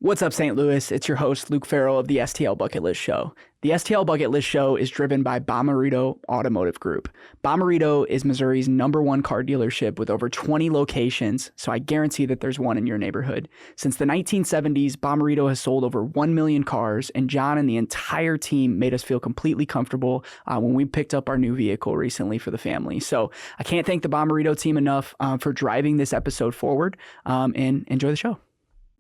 What's up, St. Louis? It's your host, Luke Farrell of the STL Bucket List Show. The STL Bucket List Show is driven by Bognar Automotive Group. Bognar is Missouri's #1 car dealership with over 20 locations, so I guarantee that there's one in your neighborhood. Since the 1970s, Bognar has sold over 1 million cars, and John and the entire team made us feel completely comfortable when we picked up our new vehicle recently for the family. So I can't thank the Bognar team enough for driving this episode forward, and enjoy the show.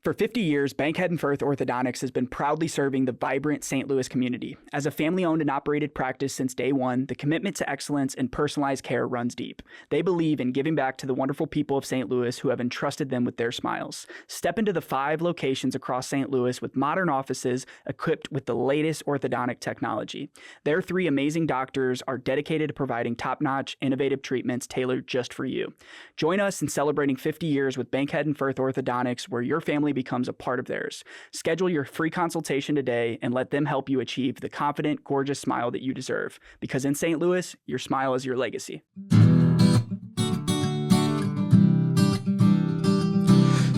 For 50 years, Bankhead and Firth Orthodontics has been proudly serving the vibrant St. Louis community. As a family-owned and operated practice since day one, the commitment to excellence and personalized care runs deep. They believe in giving back to the wonderful people of St. Louis who have entrusted them with their smiles. Step into the 5 locations across St. Louis with modern offices equipped with the latest orthodontic technology. Their 3 amazing doctors are dedicated to providing top-notch, innovative treatments tailored just for you. Join us in celebrating 50 years with Bankhead and Firth Orthodontics, where your family becomes a part of theirs. Schedule your free consultation today and let them help you achieve the confident, gorgeous smile that you deserve. Because in St. Louis, your smile is your legacy.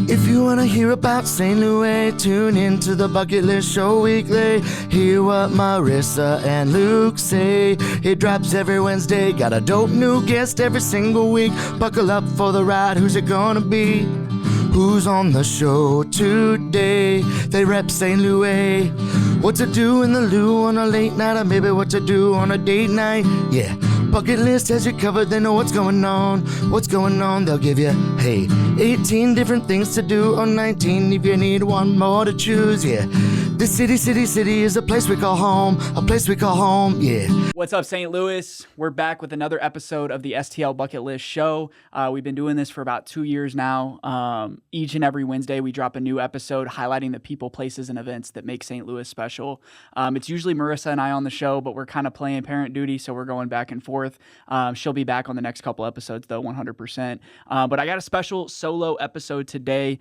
If you want to hear about St. Louis, tune in to the Bucket List Show weekly. Hear what Marissa and Luke say. It drops every Wednesday. Got a dope new guest every single week. Buckle up for the ride. Who's it gonna be? Who's on the show today? They rep St. Louis. What to do in the loo on a late night, or maybe what to do on a date night. Yeah, Bucket List has you covered. They know what's going on. What's going on? They'll give you, hey, 18 different things to do, or 19 if you need one more to choose. Yeah, this city is a place we call home. A place we call home, yeah. What's up, St. Louis? We're back with another episode of the STL Bucket List Show. We've been doing this for about 2 years now. Each and every Wednesday, we drop a new episode highlighting the people, places, and events that make St. Louis special. It's usually Marissa and I on the show, but we're kind of playing parent duty, so we're going back and forth. She'll be back on the next couple episodes, though, 100%. But I got a special solo episode today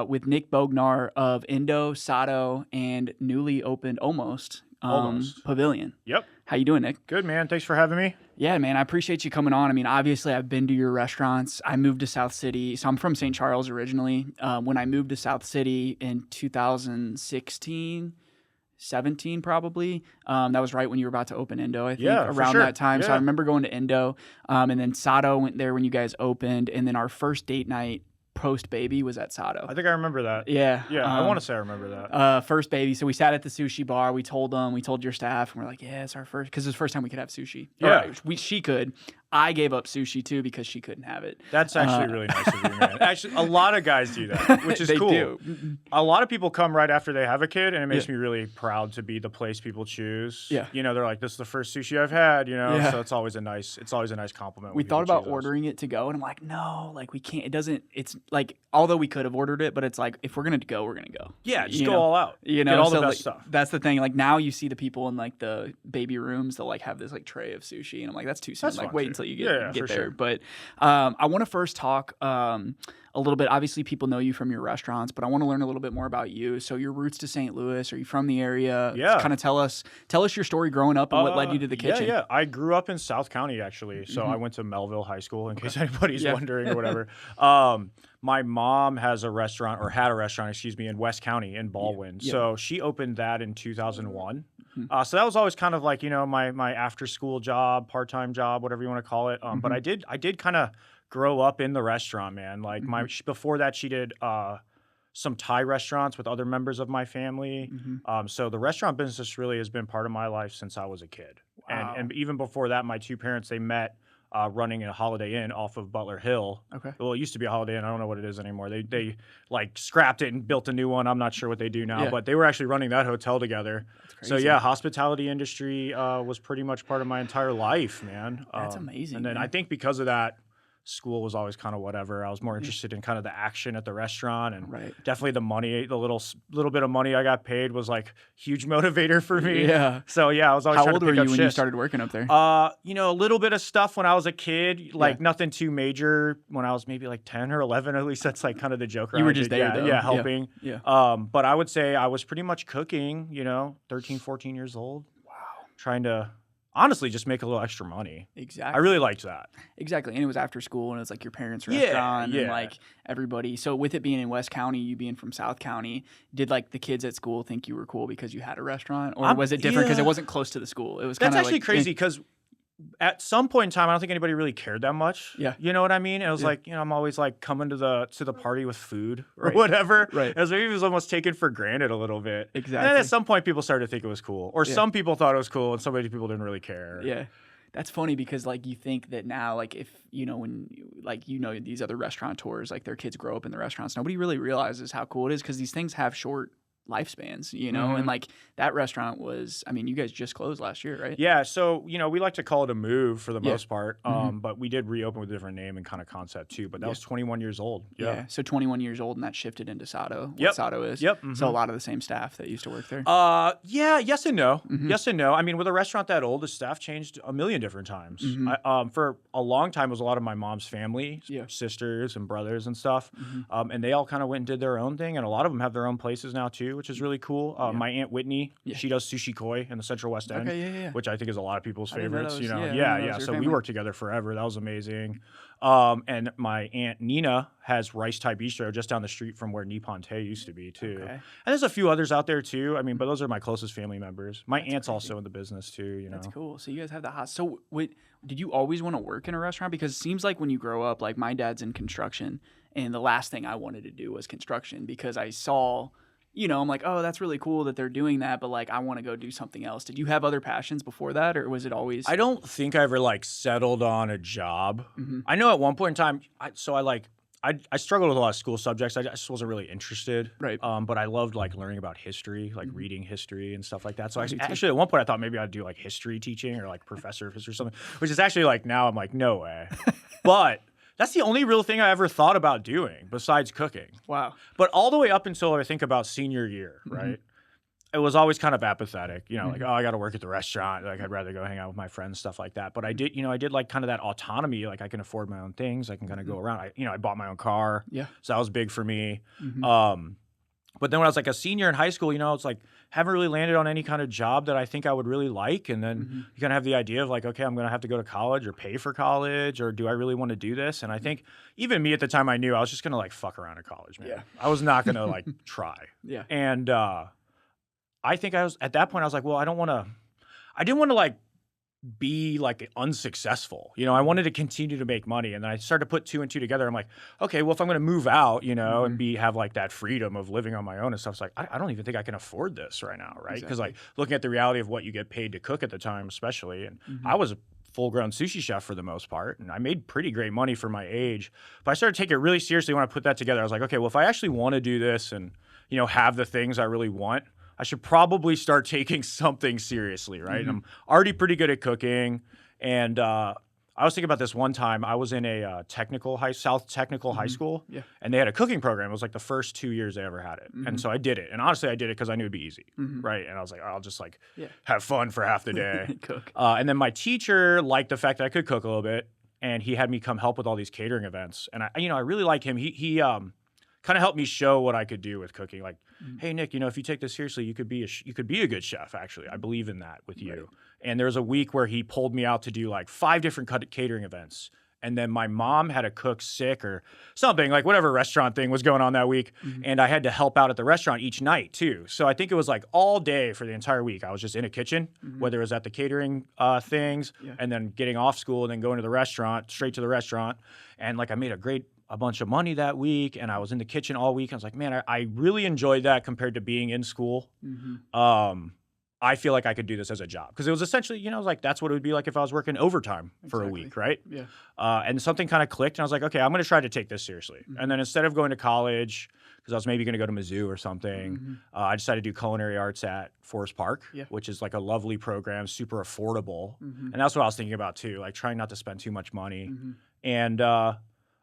with Nick Bognar of Indo, Sado, and newly opened almost Pavilion. Yep. How you doing, Nick? Good, man. Thanks for having me. Yeah, man. I appreciate you coming on. I mean, obviously, I've been to your restaurants. I moved to South City. So I'm from St. Charles originally. When I moved to South City in 2016, 17 probably. That was right when you were about to open Indo, I think, around that time. Yeah. So I remember going to Indo. And then Sado went there when you guys opened. And then our first date night post-baby was at Sado. I think I remember that. Yeah. Yeah, I want to say I remember that. First baby. So we sat at the sushi bar. We told your staff, and we're like, yeah, it's our first, because it's the first time we could have sushi. Yeah. She could. I gave up sushi, too, because she couldn't have it. That's actually really nice of you, man. Actually, a lot of guys do that, which is they cool. Do. A lot of people come right after they have a kid, and it makes me really proud to be the place people choose. Yeah. You know, they're like, this is the first sushi I've had, you know? Yeah. So it's always a nice compliment. We thought about ordering it to go, and I'm like, no, like, we can't. It's like, although we could have ordered it, but it's like, if we're going to go, we're going to go. Yeah, just go all out. You know, get all the best like, stuff. That's the thing. Like, now you see the people in, like, the baby rooms, they'll, like, have this, like, tray of sushi, and I'm like, that's too soon. That's like, fun wait too. until you get there. Sure. But I want to first talk a little bit. Obviously, people know you from your restaurants, but I want to learn a little bit more about you. So your roots to St. Louis, are you from the area? Yeah. Kind of tell us your story growing up and what led you to the kitchen. Yeah. I grew up in South County, actually. So I went to Melville High School, in case anybody's wondering or whatever. My mom has a restaurant, or had a restaurant, in West County in Baldwin. Yeah. So she opened that in 2001. So that was always kind of like, you know, my after school job, part-time job, whatever you want to call it. But I did kind of grow up in the restaurant, man. Like before that, she did some Thai restaurants with other members of my family. So the restaurant business really has been part of my life since I was a kid. Wow. And even before that, my two parents, they met running a Holiday Inn off of Butler Hill. Okay. Well, it used to be a Holiday Inn. I don't know what it is anymore. They like scrapped it and built a new one. I'm not sure what they do now, but they were actually running that hotel together. That's crazy. So yeah, hospitality industry was pretty much part of my entire life, man. That's amazing. And then I think because of that, school was always kind of whatever. I was more interested in kind of the action at the restaurant, and definitely the money, the little bit of money I got paid was like huge motivator for me. Yeah. So yeah, I was always trying to pick up shifts. How old were you when you started working up there? You know, a little bit of stuff when I was a kid, like nothing too major. When I was maybe like 10 or 11, at least that's like kind of the joke. You were just there, though. Yeah, helping. Yeah. But I would say I was pretty much cooking, you know, 13, 14 years old. Wow. Trying to honestly just make a little extra money. Exactly. I really liked that. Exactly. And it was after school, and it was like your parents' restaurant Yeah. and like everybody. So with it being in West County, you being from South County, did like the kids at school think you were cool because you had a restaurant, or was it different because it wasn't close to the school? It was kind of That's actually like, crazy because at some point in time, I don't think anybody really cared that much. Yeah. You know what I mean? It was like, I'm always like coming to the party with food or Right. whatever. Right. It was maybe it was almost taken for granted a little bit. Exactly. And then at some point, people started to think it was cool, or some people thought it was cool, and some people didn't really care. Yeah. That's funny because like you think that now, like if when these other restaurateurs, like their kids grow up in the restaurants, nobody really realizes how cool it is because these things have short lifespans, and like that restaurant was, I mean, you guys just closed last year, right? Yeah, so we like to call it a move for the most part, but we did reopen with a different name and kind of concept too. But that was 21 years old. Yeah, so 21 years old, and that shifted into Sado. Yep. What Sado is. Yep. So a lot of the same staff that used to work there. Yeah, yes and no. Yes and no. I mean, with a restaurant that old, the staff changed a million different times. For a long time, it was a lot of my mom's family, sisters and brothers and stuff, and they all kind of went and did their own thing, and a lot of them have their own places now too, which is really cool. My Aunt Whitney, she does Sushi Koi in the Central West End, which I think is a lot of people's favorites. So we worked together forever. That was amazing. And my Aunt Nina has Rice Thai Bistro just down the street from where Nippon Tay used to be too. And there's a few others out there too. I mean, but those are my closest family members. My aunt's also in the business too. That's cool. So you guys have the hot. So did you always want to work in a restaurant? Because it seems like when you grow up, like my dad's in construction, and the last thing I wanted to do was construction because I saw. I'm like, oh, that's really cool that they're doing that, but like, I want to go do something else. Did you have other passions before that, or was it always? I don't think I ever like settled on a job. I know at one point in time, I struggled with a lot of school subjects. I just wasn't really interested. Right. But I loved like learning about history, like reading history and stuff like that. So actually at one point I thought maybe I'd do like history teaching or like professor of history or something, which is actually like now I'm like, no way. But that's the only real thing I ever thought about doing besides cooking. Wow. But all the way up until I think about senior year, right? It was always kind of apathetic, like, oh, I got to work at the restaurant. Like, I'd rather go hang out with my friends, stuff like that. But I did like kind of that autonomy. Like, I can afford my own things. I can kind of go around. I bought my own car. Yeah. So that was big for me. But then when I was like a senior in high school, it's like haven't really landed on any kind of job that I think I would really like. And then you kind of have the idea of like, okay, I'm going to have to go to college or pay for college, or do I really want to do this? And I think even me at the time, I knew I was just going to like fuck around at college, man. Yeah. I was not going to like try. Yeah. And I think I was at that point, I was like, well, I didn't want to like be like unsuccessful. I wanted to continue to make money. And then I started to put two and two together. I'm like, okay, well, if I'm going to move out, and have like that freedom of living on my own and stuff, it's like, I don't even think I can afford this right now. Right. Because like looking at the reality of what you get paid to cook at the time, especially, and I was a full-grown sushi chef for the most part, and I made pretty great money for my age. But I started taking it really seriously when I put that together. I was like, okay, well, if I actually want to do this and, have the things I really want, I should probably start taking something seriously, right? And I'm already pretty good at cooking. And I was thinking about this one time. I was in a South Technical High School, and they had a cooking program. It was like the first 2 years they ever had it. And so I did it. And honestly, I did it because I knew it'd be easy, right? And I was like, I'll just like have fun for half the day. Cook. And then my teacher liked the fact that I could cook a little bit, and he had me come help with all these catering events. And I really like him. He kind of helped me show what I could do with cooking. Like, hey, Nick, if you take this seriously, you could be a good chef, actually. I believe in that with you. Right. And there was a week where he pulled me out to do like 5 different catering events. And then my mom had a cook sick or something, like whatever restaurant thing was going on that week. And I had to help out at the restaurant each night too. So I think it was like all day for the entire week. I was just in a kitchen, whether it was at the catering things and then getting off school and then going to the restaurant, straight to the restaurant. And like I made a bunch of money that week, and I was in the kitchen all week. I was like, man, I really enjoyed that compared to being in school. I feel like I could do this as a job because it was essentially, like that's what it would be like if I was working overtime for a week, right? Yeah. And something kind of clicked, and I was like, okay, I'm going to try to take this seriously. And then instead of going to college, because I was maybe going to go to Mizzou or something, I decided to do culinary arts at Forest Park, which is like a lovely program, super affordable. And that's what I was thinking about too, like trying not to spend too much money. And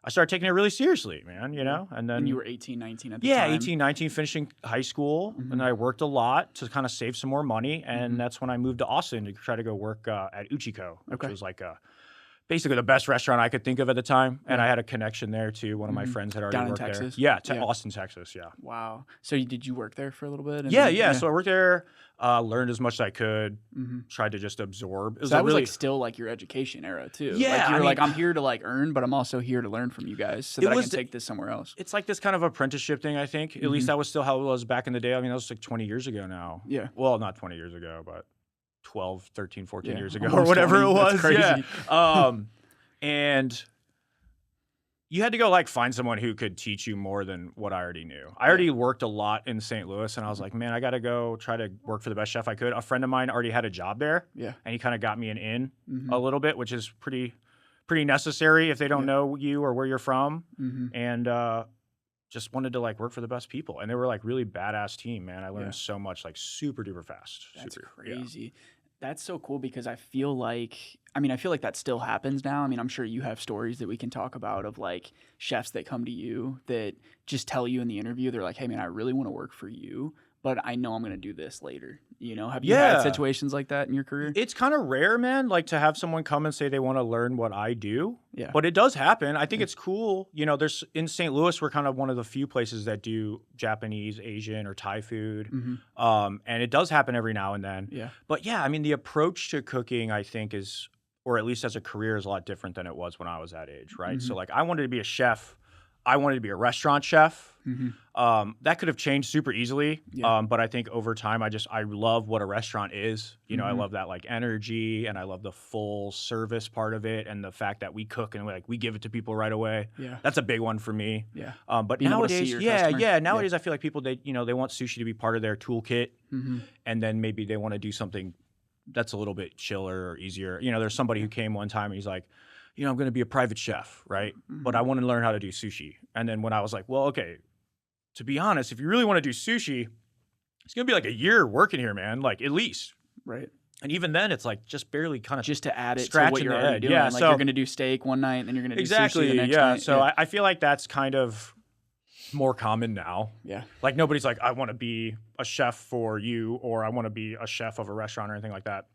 I started taking it really seriously, man, And then you were 18, 19 at the time? Yeah, 18, 19, finishing high school. And I worked a lot to kind of save some more money. And that's when I moved to Austin to try to go work at Uchiko, which was like a basically the best restaurant I could think of at the time. And I had a connection there too. One of my friends had already Down in worked Texas? there. Yeah, Austin, Texas. Yeah. Wow. So did you work there for a little bit? Yeah. So I worked there, learned as much as I could, tried to just absorb. It was So that was really, like still like your education era too. Yeah, Like you I were mean- like, I'm here to like earn, but I'm also here to learn from you guys so that I was can take this somewhere else. it's like this kind of apprenticeship thing, I think. At least that was still how it was back in the day. I mean, that was like 20 years ago now. Yeah. Well, not 20 years ago, but 12, 13, 14 Yeah, years ago or almost whatever 20. it was. That's crazy. Yeah. And you had to go like find someone who could teach you more than what I already knew. I already worked a lot in St. Louis, and I was like, man, I got to go try to work for the best chef I could. A friend of mine already had a job there. Yeah. And he kind of got me an in a little bit, which is pretty necessary if they don't know you or where you're from. And just wanted to like work for the best people. And they were like really badass team, man. I learned so much, like super duper fast. That's Yeah. crazy. That's so cool because I feel like that still happens now. I mean, I'm sure you have stories that we can talk about of like chefs that come to you that just tell you in the interview, they're like, hey man, I really want to work for you, but I know I'm going to do this later. You know, have you had situations like that in your career? It's kind of rare, man, like to have someone come and say they want to learn what I do. Yeah. But it does happen. I think it's cool. You know, there's in St. Louis, we're kind of one of the few places that do Japanese, Asian, or Thai food. And it does happen every now and then. Yeah. But yeah, I mean, the approach to cooking, I think, is, or at least as a career, is a lot different than it was when I was that age, right? So like I wanted to be a chef. I wanted to be a restaurant chef. That could have changed super easily. But I think over time, I love what a restaurant is. You know, I love that like energy, and I love the full service part of it, and the fact that we cook and like we give it to people right away. Yeah. That's a big one for me. Yeah. But Being able to see nowadays, your customer. nowadays I feel like people, they want sushi to be part of their toolkit, and then maybe they want to do something that's a little bit chiller or easier. You know, there's somebody who came one time and he's like, you know, I'm going to be a private chef, right? But I want to learn how to do sushi. And then when I was like, well, okay, to be honest, if you really want to do sushi, it's going to be like a year working here, man, like at least. Right. And even then, it's like just barely kind of Just to add it to scratching what you're the already edge. doing. Yeah, Like so you're going to do steak one night and then you're going to do exactly, sushi the next yeah. night. So I feel like that's kind of more common now. Yeah. Like nobody's like, I want to be a chef for you, or I want to be a chef of a restaurant or anything like that.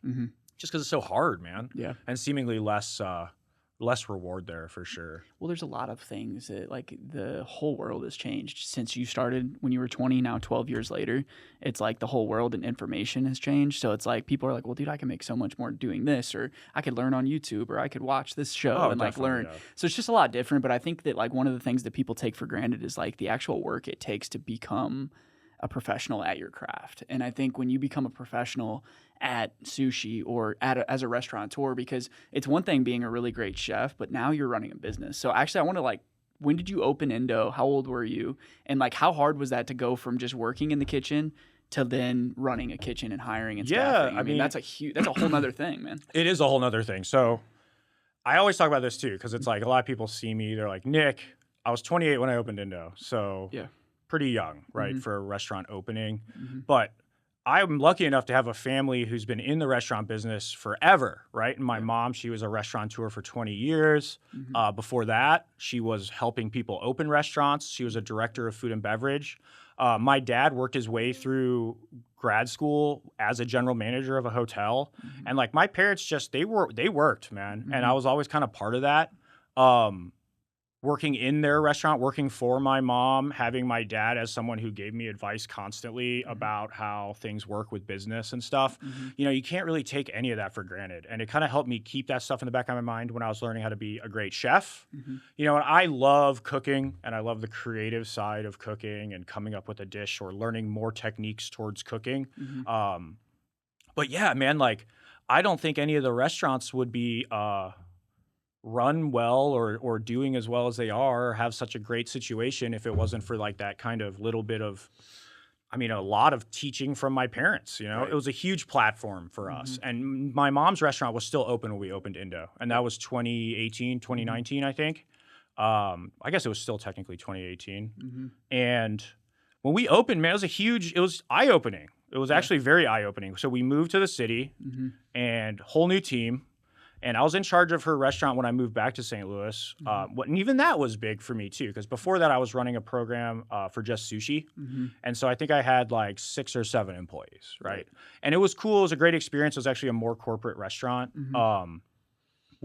Just because it's so hard, man. Yeah. And seemingly less reward there for sure. Well, there's a lot of things that like the whole world has changed since you started when you were 20. Now 12 years later, it's like the whole world and information has changed. So it's like people are like, well, dude, I can make so much more doing this, or I could learn on YouTube, or I could watch this show and like learn. Yeah. So it's just a lot different. But I think that like one of the things that people take for granted is like the actual work it takes to become a professional at your craft. And I think when you become a professional at sushi or as a restaurateur, because it's one thing being a really great chef, but now you're running a business. So actually I want to like, when did you open Indo? How old were you? And like, how hard was that to go from just working in the kitchen to then running a kitchen and hiring and staffing? I mean, that's a whole nother thing, man. It is a whole nother thing. So I always talk about this too, because it's like a lot of people see me, they're like, Nick, I was 28 when I opened Indo. So yeah, pretty young, right, for a restaurant opening. But I'm lucky enough to have a family who's been in the restaurant business forever, right? And my mom, she was a restaurateur for 20 years. Before that, she was helping people open restaurants. She was a director of food and beverage. My dad worked his way through grad school as a general manager of a hotel. And like my parents just, they worked, man. And I was always kind of part of that. Working in their restaurant, working for my mom, having my dad as someone who gave me advice constantly about how things work with business and stuff. You know, you can't really take any of that for granted. And it kind of helped me keep that stuff in the back of my mind when I was learning how to be a great chef. You know, and I love cooking, and I love the creative side of cooking and coming up with a dish or learning more techniques towards cooking. But yeah, man, like I don't think any of the restaurants would be run well or doing as well as they are, or have such a great situation if it wasn't for like that kind of little bit of, I mean, a lot of teaching from my parents, you know. It was a huge platform for us. And my mom's restaurant was still open when we opened Indo, and that was 2018, 2019, I think. I guess it was still technically 2018. And when we opened, man, it was eye-opening. It was actually very eye-opening. So we moved to the city and whole new team. And I was in charge of her restaurant when I moved back to St. Louis. And even that was big for me too, because before that I was running a program for just sushi. And so I think I had like 6 or 7 employees, right? And it was cool. It was a great experience. It was actually a more corporate restaurant,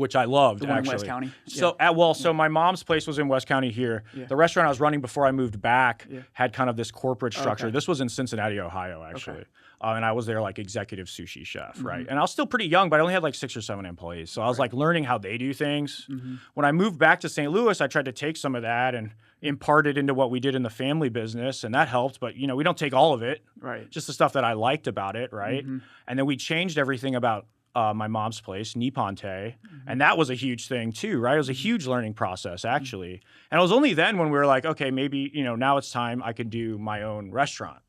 which I loved, The one actually. in West County? So my mom's place was in West County here. Yeah. The restaurant I was running before I moved back Yeah. had kind of this corporate structure. Okay. This was in Cincinnati, Ohio, actually. Okay. And I was there like executive sushi chef, right? And I was still pretty young, but I only had like 6 or 7 employees. So I was like learning how they do things. When I moved back to St. Louis, I tried to take some of that and impart it into what we did in the family business, and that helped. But we don't take all of it, Right. just the stuff that I liked about it, right? And then we changed everything about my mom's place, Nippon-te, and that was a huge thing too, right? It was a huge learning process, actually. And it was only then when we were like, okay, maybe now it's time I could do my own restaurant.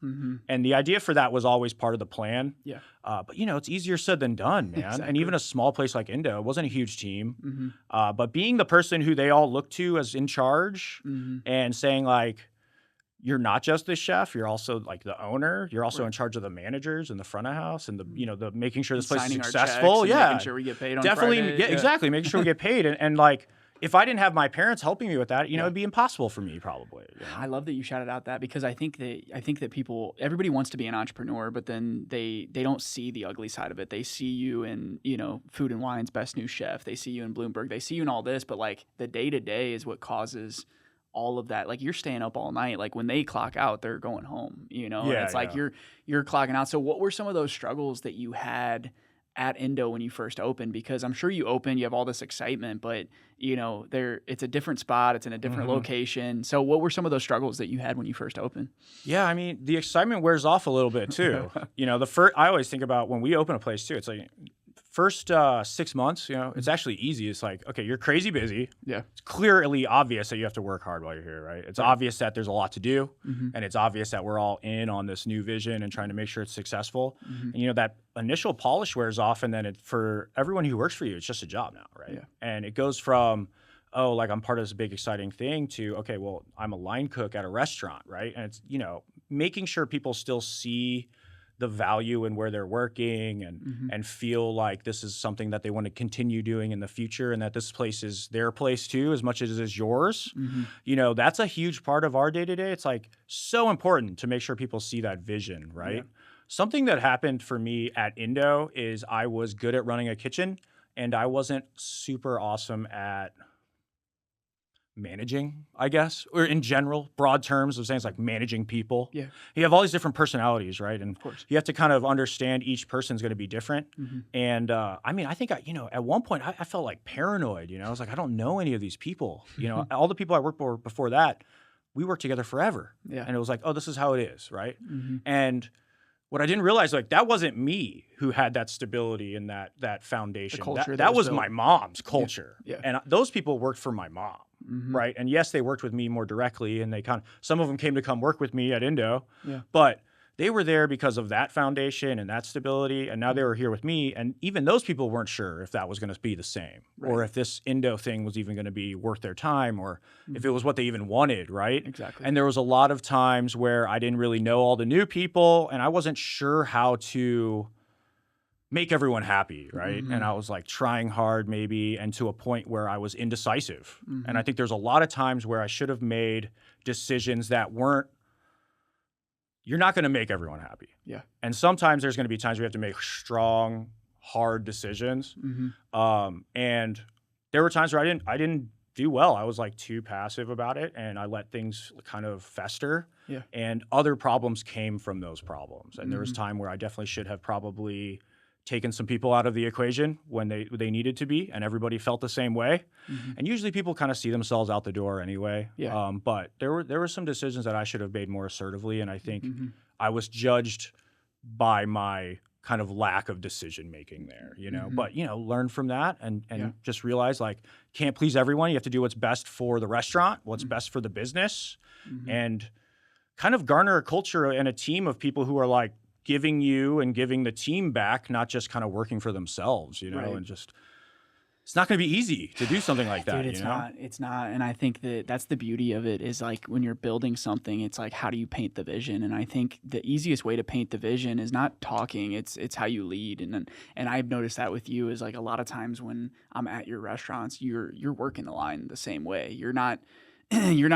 And the idea for that was always part of the plan. Yeah. But it's easier said than done, man. Exactly. And even a small place like Indo, it wasn't a huge team. But being the person who they all look to as in charge and saying like, you're not just the chef, you're also like the owner. You're also in charge of the managers and the front of house and the making sure this place is Signing our successful. checks and Yeah. making sure we get paid on Definitely. Friday. Yeah, exactly. Making sure we get paid. And like, if I didn't have my parents helping me with that, it'd be impossible for me probably. I love that you shouted out that, because I think that everybody wants to be an entrepreneur, but then they don't see the ugly side of it. They see you in, Food and Wine's Best New Chef. They see you in Bloomberg. They see you in all this, but like the day-to-day is what causes all of that. Like you're staying up all night. Like when they clock out, they're going home, and it's like you're clocking out. So what were some of those struggles that you had at Indo when you first opened? Because I'm sure you opened, you have all this excitement, but it's a different spot, it's in a different location. So what were some of those struggles that you had when you first opened? Yeah, I mean, the excitement wears off a little bit too. I always think about when we open a place too, it's like first 6 months, it's actually easy. It's like, okay, you're crazy busy. Yeah. It's clearly obvious that you have to work hard while you're here, right? It's obvious that there's a lot to do, and it's obvious that we're all in on this new vision and trying to make sure it's successful. And that initial polish wears off, and then for everyone who works for you, it's just a job now, right? Yeah. And it goes from, oh, like I'm part of this big exciting thing to, okay, well, I'm a line cook at a restaurant, right? And it's, making sure people still see the value in where they're working and feel like this is something that they want to continue doing in the future, and that this place is their place too, as much as it is yours. That's a huge part of our day-to-day. It's like so important to make sure people see that vision, right? Yeah. Something that happened for me at Indo is I was good at running a kitchen, and I wasn't super awesome at managing, I guess, or in general, broad terms of saying it's like managing people. Yeah. You have all these different personalities, right? And of course, you have to kind of understand each person's going to be different. And I think at one point I felt like paranoid, I was like, I don't know any of these people. All the people I worked for before that, we worked together forever. Yeah. And it was like, oh, this is how it is, right? And what I didn't realize, like, that wasn't me who had that stability and that foundation. The culture that was my mom's culture. Yeah. And those people worked for my mom. Right. And yes, they worked with me more directly, and some of them came to come work with me at Indo, but they were there because of that foundation and that stability. And now they were here with me. And even those people weren't sure if that was going to be the same, or if this Indo thing was even going to be worth their time, or if it was what they even wanted. Right. Exactly. And there was a lot of times where I didn't really know all the new people, and I wasn't sure how to make everyone happy, right? And I was like trying hard maybe, and to a point where I was indecisive. And I think there's a lot of times where I should have made decisions that you're not going to make everyone happy. Yeah. And sometimes there's going to be times we have to make strong, hard decisions. And there were times where I didn't do well. I was like too passive about it, and I let things kind of fester. Yeah. And other problems came from those problems. And there was time where I definitely should have probably taken some people out of the equation when they needed to be, and everybody felt the same way. And usually people kind of see themselves out the door anyway. Yeah. But there were some decisions that I should have made more assertively, and I think I was judged by my kind of lack of decision making there, But learn from that and just realize, like, can't please everyone. You have to do what's best for the restaurant, what's best for the business, and kind of garner a culture and a team of people who are like giving you and giving the team back, not just kind of working for themselves, and just, it's not going to be easy to do something like that. Dude, it's not. And I think that's the beauty of it, is like when you're building something, it's like, how do you paint the vision? And I think the easiest way to paint the vision is not talking, it's how you lead. And I've noticed that with you, is like a lot of times when I'm at your restaurants, you're working the line the same way. You're not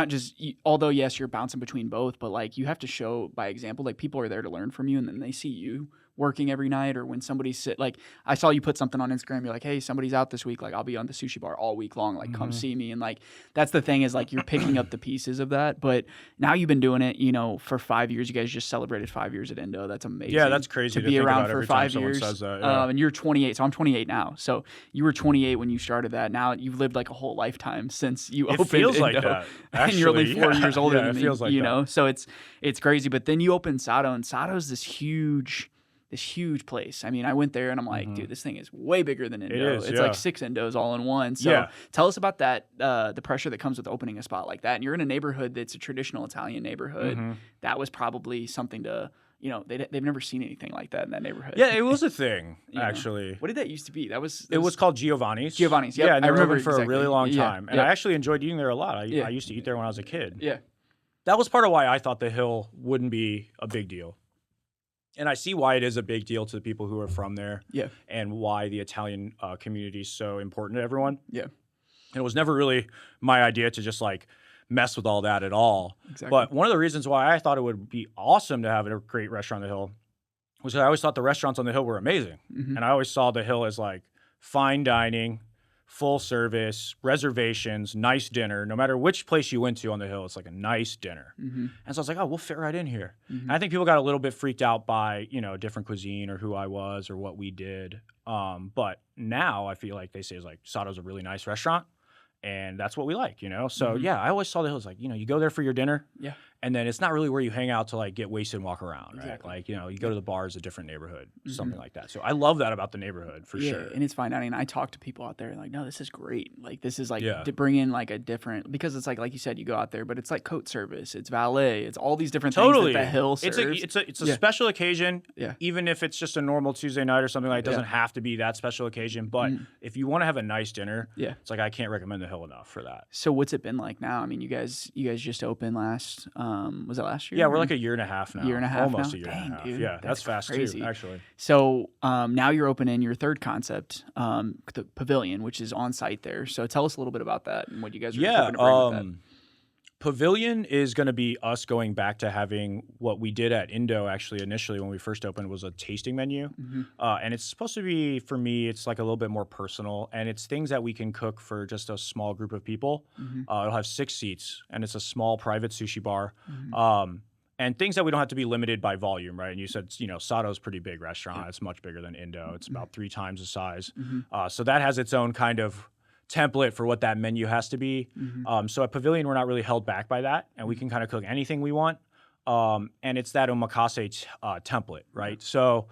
just, although yes, you're bouncing between both, but like you have to show by example. Like people are there to learn from you, and then they see you working every night, or when somebody's like, I saw you put something on Instagram, you're like, hey, somebody's out this week, like I'll be on the sushi bar all week long, like come see me. And like that's the thing, is like you're picking up the pieces of that. But now you've been doing it, for 5 years. You guys just celebrated 5 years at Indo. That's amazing. Yeah, that's crazy to be think around about for every time 5 someone years. says that, yeah. And you're 28, so I'm 28 now. So you were 28 when you started that. Now you've lived like a whole lifetime since you opened feels Indo. like that. And you're only 4 Actually, years older yeah, than it me. feels like that. So it's crazy. But then you open Sado, and Sado's this huge place. I mean, I went there and I'm like, dude, this thing is way bigger than Indo. It is, it's like 6 Indos all in one. So Yeah. tell us about that, the pressure that comes with opening a spot like that. And you're in a neighborhood that's a traditional Italian neighborhood. That was probably something to, they've never seen anything like that in that neighborhood. Yeah, it was a thing, actually. What did that used to be? It was called Giovanni's. Giovanni's, yep. Yeah, and they I were remember open for a really long time. And Yep. I actually enjoyed eating there a lot. I used to eat there when I was a kid. Yeah. That was part of why I thought the Hill wouldn't be a big deal. And I see why it is a big deal to the people who are from there. Yeah. And why the Italian community is so important to everyone. Yeah. And it was never really my idea to just like mess with all that at all. Exactly. But one of the reasons why I thought it would be awesome to have a great restaurant on the Hill was that I always thought the restaurants on the Hill were amazing. And I always saw the Hill as like fine dining, full service, reservations, nice dinner. No matter which place you went to on the Hill, it's like a nice dinner. And so I was like, oh, we'll fit right in here. And I think people got a little bit freaked out by, different cuisine or who I was or what we did. But now I feel like they say it's like Sado's a really nice restaurant. And that's what we like, So yeah, I always saw the Hill as like, you go there for your dinner. Yeah. And then it's not really where you hang out to like get wasted and walk around, right? Exactly. Like, you go to the bars, a different neighborhood, something like that. So I love that about the neighborhood for sure. And it's fine dining. I talk to people out there and like, no, this is great. Like this is like Yeah. to bring in like a different, because it's like you said, you go out there, but it's like coat service, it's valet, it's all these different Totally. things that the Hill serves. It's a special occasion. Yeah. Even if it's just a normal Tuesday night or something, like it doesn't have to be that special occasion. But if you want to have a nice dinner, it's like I can't recommend the Hill enough for that. So what's it been like now? I mean, you guys just opened last, was it last year? Yeah, we're like a year and a half now. Year and a half Almost now? a year Dang, and a half. dude, Yeah, that's fast crazy. too, actually. So now you're opening your third concept, the Pavilion, which is on site there. So tell us a little bit about that and what you guys are hoping to bring with that. Pavilion is going to be us going back to having what we did at Indo actually initially when we first opened was a tasting menu. And it's supposed to be, for me, it's like a little bit more personal. And it's things that we can cook for just a small group of people. It'll have 6 seats and it's a small private sushi bar. And things that we don't have to be limited by volume, right? And you said, Sado's a pretty big restaurant. It's much bigger than Indo. It's about 3 times the size. So that has its own kind of template for what that menu has to be. So at Pavilion, we're not really held back by that. And we can kind of cook anything we want. And it's that Omakase template, right? So,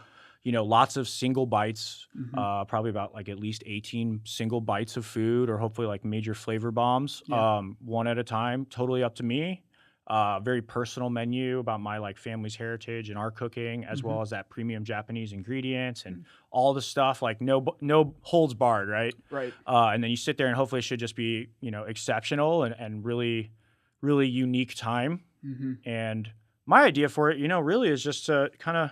lots of single bites, probably about like at least 18 single bites of food or hopefully like major flavor bombs, one at a time, totally up to me. Very personal menu about my like family's heritage and our cooking, as well as that premium Japanese ingredients and all the stuff, like no holds barred, right? Right. And then you sit there and hopefully it should just be, exceptional and really, really unique time. And my idea for it, really is just to kind of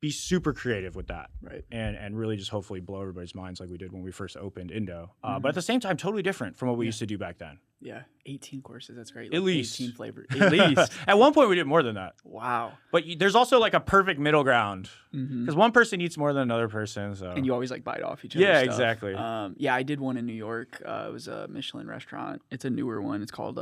be super creative with that. Right. And really just hopefully blow everybody's minds like we did when we first opened Indo. But at the same time, totally different from what we used to do back then. Yeah. 18 courses. That's great. At least. 18 flavors. At least. At one point, we did more than that. Wow. But there's also like a perfect middle ground because one person eats more than another person. So. And you always like bite off each other's Yeah, stuff. exactly. Yeah, I did one in New York. It was a Michelin restaurant. It's a newer one. It's called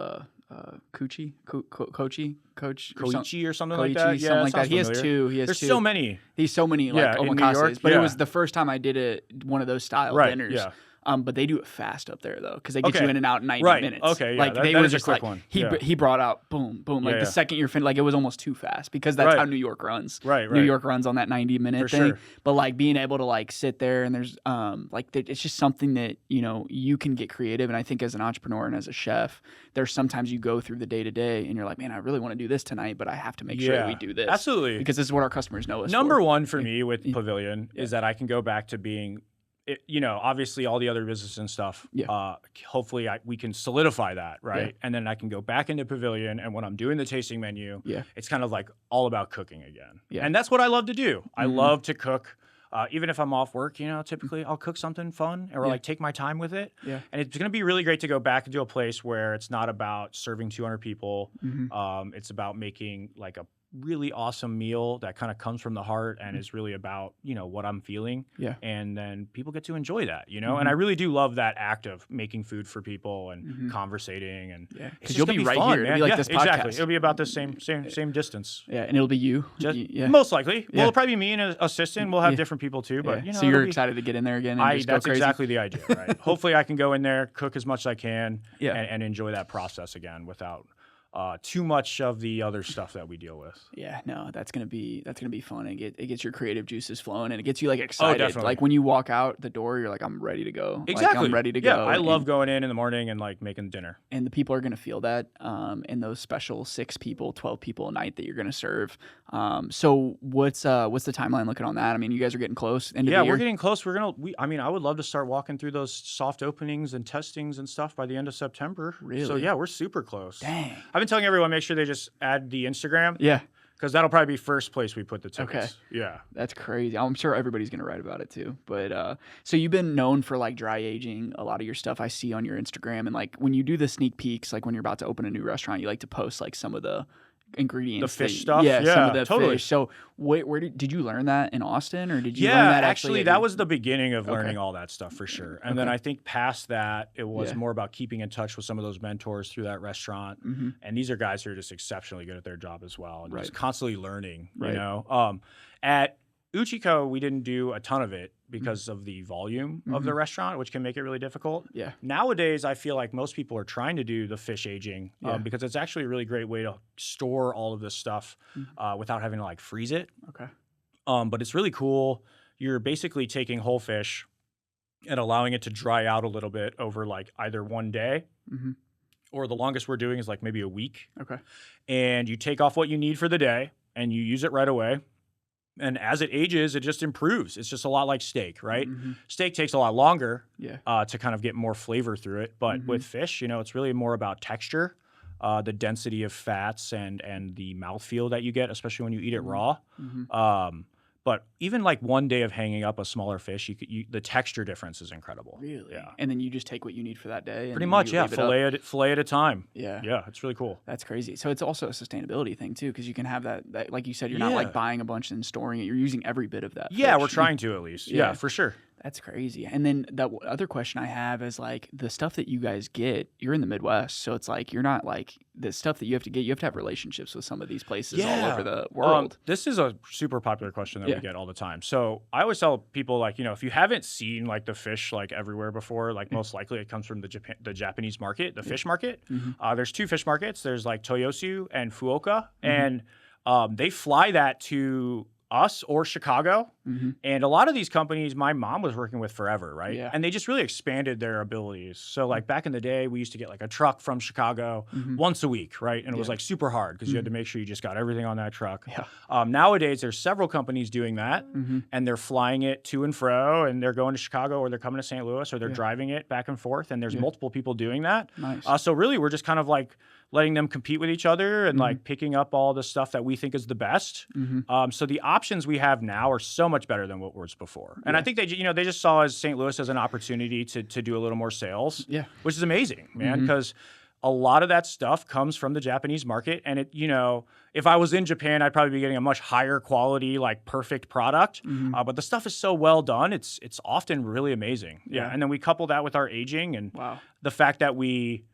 Koichi Koichi or something like Koichi, that. Yeah, something like that. sounds He has familiar. two. There's two. so many. He's so many like Yeah, in New omakases, York, but it yeah. was the first time I did one of those style dinners. Yeah. But they do it fast up there though, because they get you in and out in 90 minutes. Okay, yeah, like that they that were is a just quick like one. he brought out boom, like the second you're finished, like it was almost too fast because that's how New York runs. Right. New York runs on that 90-minute For thing. sure. But like being able to like sit there and there's it's just something that you can get creative. And I think as an entrepreneur and as a chef, there's sometimes you go through the day to day and you're like, man, I really want to do this tonight, but I have to make sure we do this. Absolutely. Because this is what our customers know us Number for. one for me with Pavilion is that I can go back to being, obviously all the other business and stuff. Hopefully we can solidify that, right? And then I can go back into Pavilion, and when I'm doing the tasting menu, it's kind of like all about cooking again. And that's what I love to do. I love to cook. Even if I'm off work, typically I'll cook something fun or like take my time with it. And it's going to be really great to go back into a place where it's not about serving 200 people. It's about making like a really awesome meal that kind of comes from the heart and is really about, what I'm feeling. Yeah. And then people get to enjoy that, and I really do love that act of making food for people and conversating, and because you'll be right fun, here. Man. It'll be like this podcast. Exactly. It'll be about the same distance. Yeah, and it'll be you. Most likely. Well, it'll probably be me and an assistant. We'll have different people too, but so you're excited to get in there again and just go that's crazy? exactly the idea, right? Hopefully I can go in there, cook as much as I can, and enjoy that process again without too much of the other stuff that we deal with. Yeah, no, that's gonna be fun. It gets your creative juices flowing, and it gets you like excited. Definitely. Like when you walk out the door, you're like, I'm ready to go. Exactly. Like, I'm ready to go. Yeah, I love going in the morning and like making dinner. And the people are gonna feel that in those special 6 people, 12 people a night that you're gonna serve. So what's the timeline looking on that? I mean, you guys are getting close. We're getting close. I would love to start walking through those soft openings and testings and stuff by the end of September. Really? So yeah, we're super close. Dang. I've been telling everyone, make sure they just add the Instagram. Yeah. Because that'll probably be first place we put the tickets. Okay. Yeah. That's crazy. I'm sure everybody's going to write about it too. But so you've been known for like dry aging a lot of your stuff I see on your Instagram. And like when you do the sneak peeks, like when you're about to open a new restaurant, you like to post like some of the ingredients. The fish stuff? Yeah, some of the totally. fish. So where did you learn that in Austin, or did you learn that actually that was the beginning of learning all that stuff for sure. And then I think past that, it was more about keeping in touch with some of those mentors through that restaurant. And these are guys who are just exceptionally good at their job as well, and just constantly learning, you know. At Uchiko, we didn't do a ton of it because of the volume of the restaurant, which can make it really difficult. Yeah. Nowadays, I feel like most people are trying to do the fish aging because it's actually a really great way to store all of this stuff without having to like freeze it. Okay. But it's really cool. You're basically taking whole fish and allowing it to dry out a little bit over like either one day or the longest we're doing is like maybe a week. Okay. And you take off what you need for the day and you use it right away. And as it ages, it just improves. It's just a lot like steak, right? Steak takes a lot longer to kind of get more flavor through it. But with fish, you know, it's really more about texture, the density of fats and the mouthfeel that you get, especially when you eat it raw. But even like one day of hanging up a smaller fish, the texture difference is incredible. Really? Yeah. And then you just take what you need for that day. Pretty much, yeah. Fillet at a time. Yeah. Yeah, it's really cool. That's crazy. So it's also a sustainability thing too, because you can have that, like you said, you're not like buying a bunch and storing it. You're using every bit of that. Yeah, fish. we're trying to at least. Yeah, for sure. That's crazy. And then the other question I have is like the stuff that you guys get, you're in the Midwest. So it's like, you're not like the stuff that you have to get, you have to have relationships with some of these places all over the world. This is a super popular question that we get all the time. So I always tell people like, you know, if you haven't seen like the fish like everywhere before, like most likely it comes from the Japanese market, the fish market. There's 2 fish markets. There's like Toyosu and Fukuoka. And they fly that to us or Chicago. And a lot of these companies my mom was working with forever, right? And they just really expanded their abilities. So like back in the day, we used to get like a truck from Chicago once a week, right? And it was like super hard because you had to make sure you just got everything on that truck. Nowadays, there's several companies doing that and they're flying it to and fro and they're going to Chicago or they're coming to St. Louis or they're driving it back and forth. And there's multiple people doing that. Nice. So really, we're just kind of like letting them compete with each other and like picking up all the stuff that we think is the best. So the options we have now are so much better than what was before. And I think they just saw St. Louis as an opportunity to do a little more sales, which is amazing, man, because a lot of that stuff comes from the Japanese market. And it, you know, if I was in Japan, I'd probably be getting a much higher quality, like perfect product. But the stuff is so well done. It's often really amazing. Yeah. And then we couple that with our aging and the fact that we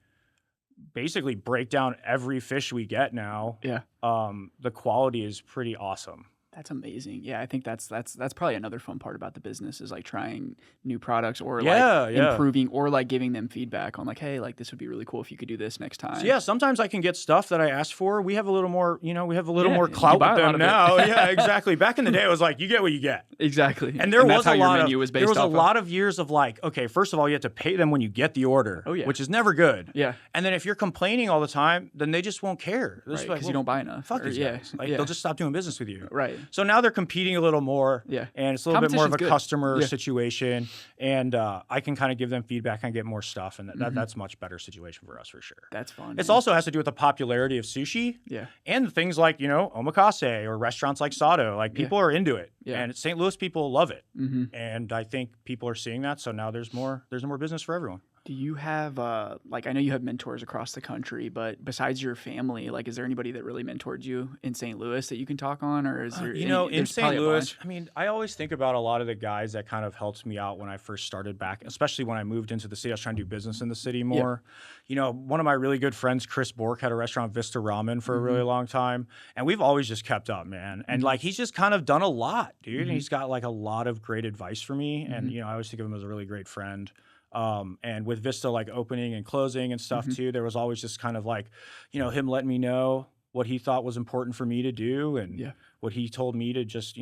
basically break down every fish we get now. The quality is pretty awesome. That's amazing. Yeah, I think that's probably another fun part about the business is like trying new products or like improving or like giving them feedback on like, hey, like this would be really cool if you could do this next time. So sometimes I can get stuff that I asked for. We have a little more, more clout with them now. Yeah, exactly. Back in the day, it was like you get what you get. Exactly. And there was a lot of years of like, okay, first of all, you have to pay them when you get the order, which is never good. Yeah. And then if you're complaining all the time, then they just won't care. Right, because you don't buy enough. Fuck these guys. Like they'll just stop doing business with you. Right. So now they're competing a little more, and it's a little bit more of a customer situation, and I can kind of give them feedback and get more stuff, and that's a much better situation for us for sure. That's fun. It also has to do with the popularity of sushi, and things like omakase or restaurants like Sado. Like people are into it, and St. Louis people love it, and I think people are seeing that. So now there's more business for everyone. Do you have like, I know you have mentors across the country, but besides your family, like, is there anybody that really mentored you in St. Louis that you can talk on, or is there in St. Louis, I mean, I always think about a lot of the guys that kind of helped me out when I first started back, especially when I moved into the city. I was trying to do business in the city more. One of my really good friends, Chris Bork, had a restaurant, Vista Ramen, for a really long time, and we've always just kept up, man. And like, he's just kind of done a lot, dude. And he's got like a lot of great advice for me, and I always think of him as a really great friend. And with Vista like opening and closing and stuff too, there was always just kind of like, him letting me know what he thought was important for me to do, and what he told me to just,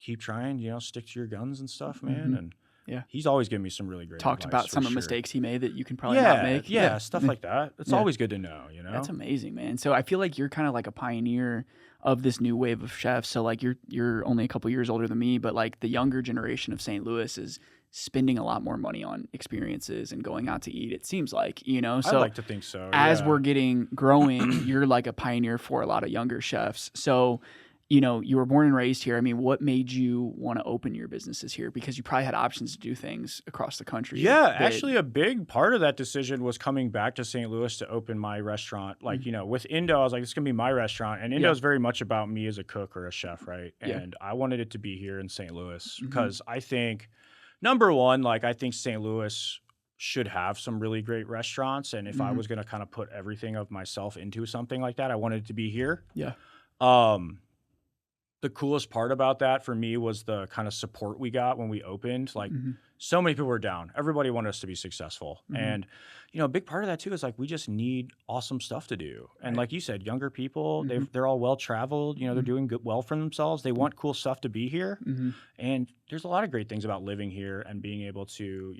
keep trying, stick to your guns and stuff, man. And he's always given me some really great talked advice, about some of the sure. mistakes he made that you can probably not make. Stuff like that. It's always good to know, That's amazing, man. So I feel like you're kind of like a pioneer of this new wave of chefs. So like, you're only a couple years older than me, but like the younger generation of St. Louis is spending a lot more money on experiences and going out to eat, it seems like, So I'd like to think so. As we're growing, you're like a pioneer for a lot of younger chefs. So, you were born and raised here. I mean, what made you want to open your businesses here? Because you probably had options to do things across the country. Yeah, actually a big part of that decision was coming back to St. Louis to open my restaurant. Like, with Indo, I was like, this is going to be my restaurant. And Indo is very much about me as a cook or a chef, right? And I wanted it to be here in St. Louis because I think, number one, like, I think St. Louis should have some really great restaurants. And if I was going to kind of put everything of myself into something like that, I wanted it to be here. Yeah. The coolest part about that for me was the kind of support we got when we opened. Like, so many people were down. Everybody wanted us to be successful. And, a big part of that too is like, we just need awesome stuff to do. And like you said, younger people, they're all well-traveled, they're doing well for themselves. They want cool stuff to be here. And there's a lot of great things about living here and being able to,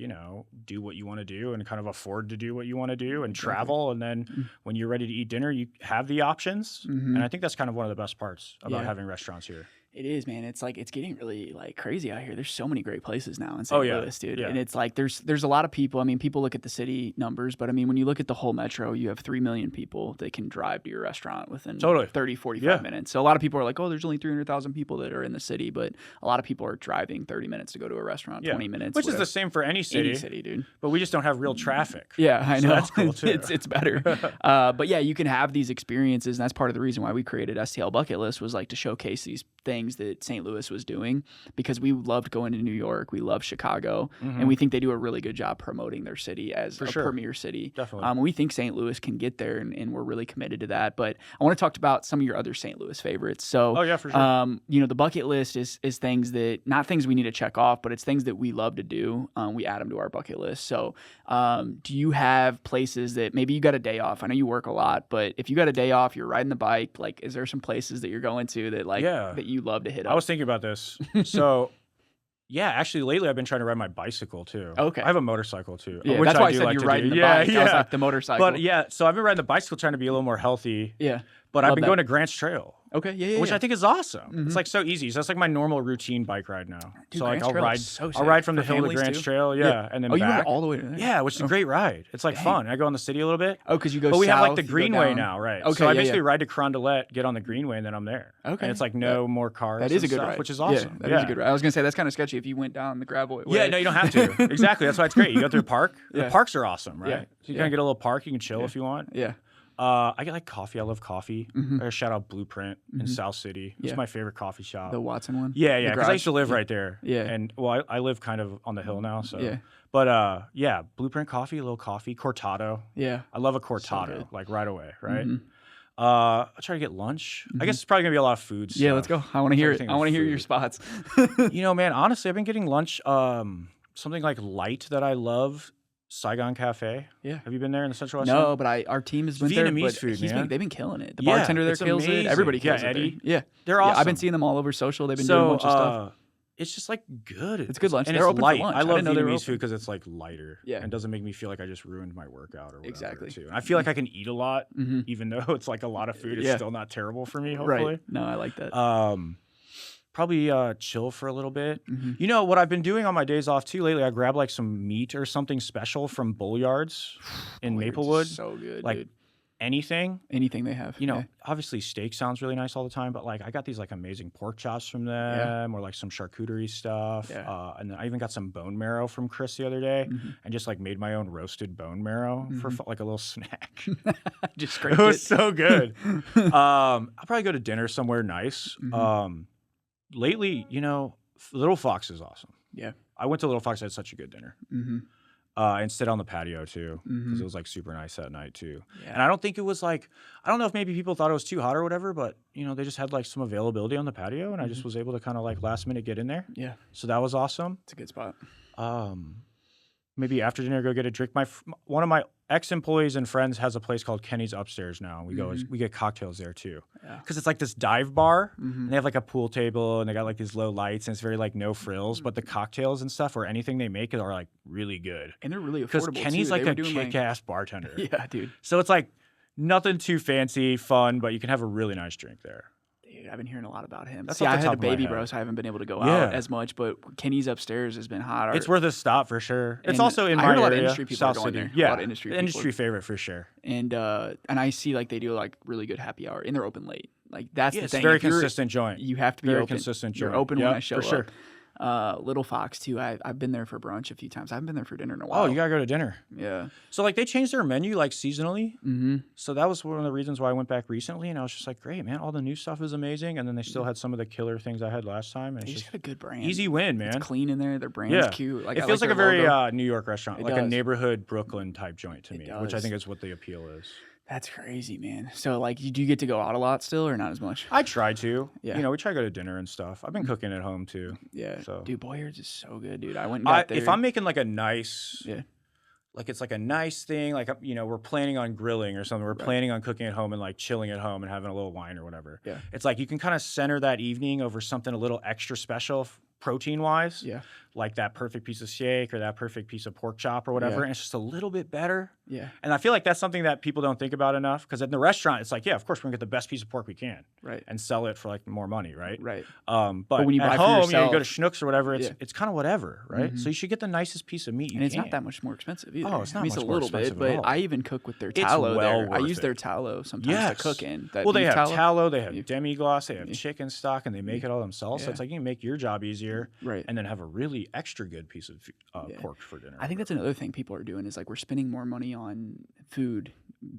do what you want to do and kind of afford to do what you want to do and travel. And then when you're ready to eat dinner, you have the options. And I think that's kind of one of the best parts about having restaurants here. It is, man. It's like, it's getting really like crazy out here. There's so many great places now in St. Louis, dude. And it's like, there's a lot of people. I mean, people look at the city numbers, but I mean, when you look at the whole metro, you have 3 million people that can drive to your restaurant within 30, 45 minutes. So a lot of people are like, oh, there's only 300,000 people that are in the city, but a lot of people are driving 30 minutes to go to a restaurant, 20 minutes. Which is the same for any city. Any city, dude. But we just don't have real traffic. Yeah, I know. So that's cool too. It's better. But yeah, you can have these experiences, and that's part of the reason why we created STL Bucket List, was like to showcase these things that St. Louis was doing, because we loved going to New York, we love Chicago, and we think they do a really good job promoting their city as a premier city. Definitely. We think St. Louis can get there, and we're really committed to that. But I want to talk about some of your other St. Louis favorites. So, for sure. The bucket list is things that, not things we need to check off, but it's things that we love to do. We add them to our bucket list. So, do you have places that maybe you got a day off? I know you work a lot, but if you got a day off, you're riding the bike, like, is there some places that you're going to that that you love to hit up? I was thinking about this. So, actually, lately I've been trying to ride my bicycle too. Okay. I have a motorcycle too. Yeah, which that's why I do said like you're to riding do. the bike. I was like, the motorcycle. But so I've been riding the bicycle trying to be a little more healthy. Yeah. But I've been going to Grants Trail. Okay, which I think is awesome. It's like so easy. So that's like my normal routine bike ride now. Dude, so like Grants I'll ride from the hill to Grants Trail, and then back. You went all the way to there? Yeah, which is a great ride. It's like fun. I go in the city a little bit. Oh, because you go But we have like south, the Greenway now, right? Okay, so I basically ride to Carondelet, get on the Greenway, and then I'm there. Okay. And it's like no more cars. That is a good stuff, ride. which is awesome. That is a good ride. I was gonna say that's kind of sketchy if you went down the gravel way. Yeah, no, you don't have to. Exactly. That's why it's great. You go through a park. Yeah. The parks are awesome, right? Yeah. So you kind of get a little park. You can chill if you want. Yeah. I get like coffee. I love coffee. I shout out Blueprint in South City. It's my favorite coffee shop. The Watson one? Yeah, because I used to live right there. Yeah. And well, I live kind of on the hill now. So yeah. But Blueprint coffee, a little coffee, cortado. Yeah. I love a cortado, like right away, right? Mm-hmm. I'll try to get lunch. I guess it's probably gonna be a lot of food stuff. Yeah, let's go. I want to hear it. I want to hear your spots. Man, honestly, I've been getting lunch, something like light that I love. Saigon Cafe. Yeah. Have you been there in the Central West? No, but our team has been there. Vietnamese food, man. They've been killing it. The bartender there kills it. Everybody kills it. Eddie. Yeah. They're awesome. I've been seeing them all over social. They've been doing a bunch of stuff. It's just like good. It's good lunch. And they're it's open light. for lunch. I love Vietnamese food because it's like lighter. Yeah. And doesn't make me feel like I just ruined my workout or whatever. Exactly. Too. And I feel like I can eat a lot, even though it's like a lot of food. It's still not terrible for me, hopefully. Right. No, I like that. Probably chill for a little bit. What I've been doing on my days off too lately, I grab like some meat or something special from Bull Yards in Maplewood. So good, like, dude. anything. Anything they have. Obviously steak sounds really nice all the time, but like I got these like amazing pork chops from them or like some charcuterie stuff. And then I even got some bone marrow from Chris the other day and just like made my own roasted bone marrow for like a little snack. Just scraped it was so good. I'll probably go to dinner somewhere nice. Lately, Little Fox is awesome. Yeah. I went to Little Fox, I had such a good dinner. And sit on the patio too, because it was like super nice that night too. Yeah. And I don't think it was like, I don't know if maybe people thought it was too hot or whatever, but they just had like some availability on the patio, and I just was able to kind of like last minute get in there. Yeah. So that was awesome. It's a good spot. Maybe after dinner, go get a drink. One of my ex-employees and friends has a place called Kenny's upstairs now. We we get cocktails there too. Because it's like this dive bar, and they have like a pool table, and they got like these low lights, and it's very like no frills. But the cocktails and stuff or anything they make are like really good. And they're really affordable. Because Kenny's like a kick-ass bartender. Yeah, dude. So it's like nothing too fancy, fun, but you can have a really nice drink there. Dude, I've been hearing a lot about him. That's See, I had a baby, bro, so I haven't been able to go out as much. But Kenny's upstairs has been hot. It's worth a stop for sure. It's also in my area, a lot of industry people South are going City. there. Yeah, a lot of industry favorite for sure. And I see like they do like really good happy hour, and they're open late. Like that's the thing. It's a very consistent joint. You have to be very open. consistent You're joint. open when I show for sure. up. Little Fox too. I've been there for brunch a few times. I haven't been there for dinner in a while. Oh, you gotta go to dinner. Yeah. So like they changed their menu like seasonally. So that was one of the reasons why I went back recently, and I was just like, great, man. All the new stuff is amazing, and then they still had some of the killer things I had last time. And They it's just got a good brand. easy win, man. It's clean in there. Their brand's cute. Like it I feels like a their very logo. New York restaurant, It like a does. neighborhood Brooklyn type joint to It me, which I does. think is what the appeal is. That's crazy, man. So like, do you get to go out a lot still, or not as much? I try to. Yeah. We try to go to dinner and stuff. I've been cooking at home too. Yeah. So. Dude, Boyard's is so good, dude. I went and got there. If I'm making like a nice, Yeah. like it's like a nice thing, like we're planning on grilling or something. We're planning on cooking at home and like chilling at home and having a little wine or whatever. Yeah. It's like you can kind of center that evening over something a little extra special protein wise. Yeah. Like that perfect piece of steak or that perfect piece of pork chop or whatever. Yeah. And it's just a little bit better. Yeah. And I feel like that's something that people don't think about enough, because in the restaurant, it's like, yeah, of course, we're gonna get the best piece of pork we can, Right. and sell it for like more money, right? Right. But when you at buy for home, yourself- you go to Schnucks or whatever, Yeah. it's kind of whatever, right? So you should get the nicest piece of meat you And it's can. not that much more expensive either. Oh, it's not I mean, it's much a more little bit, expensive but at all. I even cook with their It's tallow well there. I worth use it. their tallow sometimes Yes. to cook in. That Well, they beef have tallow, they have Yeah. demi-glace, they have chicken stock, and they make it all themselves. So Yeah. it's like you can make your job easier, Right. and then have a really extra good piece of pork for dinner. I think that's another thing people are doing is like we're spending more money on food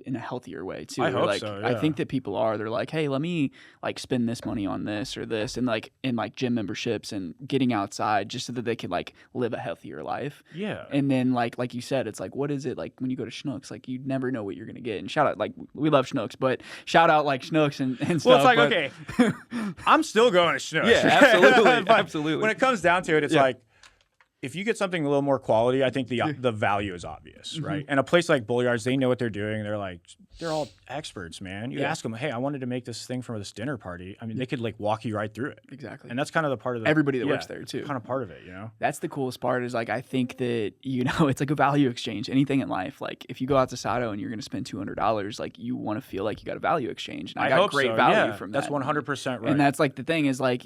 in a healthier way too. I hope like, so, I yeah. think that people are. They're like, hey, let me like spend this money on this or this, and like in like gym memberships and getting outside just so that they could like live a healthier life. Yeah. And then like you said, it's like, what is it like when you go to Schnucks? Like you never know what you're gonna get. And shout out, like we love Schnucks, but shout out like Schnucks and stuff. Well, it's like, but- okay, I'm still going to Schnucks. Yeah, absolutely, But absolutely. When it comes down to it, it's Yeah. like, if you get something a little more quality, I think the value is obvious, Mm-hmm. right? And a place like Bullyards, they know what they're doing. They're all experts, man. You Yeah. ask them, hey, I wanted to make this thing for this dinner party. I mean, they could like walk you right through it. Exactly. And that's kind of the part of Everybody that works there, too. Kind of part of it. That's the coolest part is like I think that it's like a value exchange. Anything in life, like if you go out to Sado and you're going to spend $200, like you want to feel like you got a value exchange. And I got hope great so, value yeah. from That's that. 100% right. And that's like the thing is like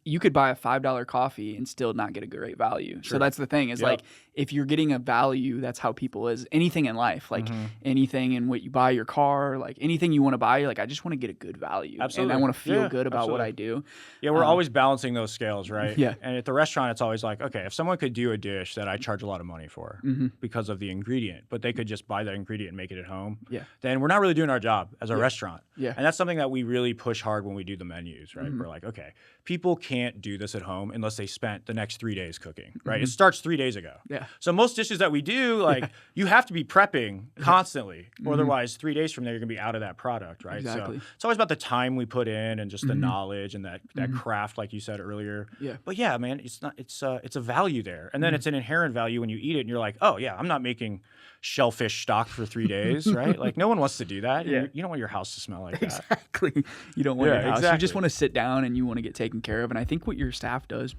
you could buy a $5 coffee and still not get a great value. So that's the thing is like if you're getting a value, that's how people is anything in life, like anything in what you buy your car, like anything you want to buy, like I just want to get a good value. Absolutely. And I want to feel Yeah, good about what absolutely. I do. Yeah, we're always balancing those scales, right? Yeah. And at the restaurant, it's always like, okay, if someone could do a dish that I charge a lot of money for because of the ingredient, but they could just buy that ingredient and make it at home, then we're not really doing our job as a restaurant. Yeah. And that's something that we really push hard when we do the menus, right? We're like, okay, people can't do this at home unless they spent the next 3 days cooking, right? It starts 3 days ago. Yeah. So most dishes that we do, like, you have to be prepping constantly, or otherwise 3 days from there, you're going to be out of that product, right? Exactly. So it's always about the time we put in and just the knowledge and that craft, like you said earlier. Yeah. But yeah, man, it's a value there. And then it's an inherent value when you eat it and you're like, oh yeah, I'm not making shellfish stock for 3 days, right? Like no one wants to do that. Yeah. You don't want your house to smell like that. Exactly. You don't want Yeah, your house. You exactly. just want to sit down and you want to get taken care of. And I think what your staff does,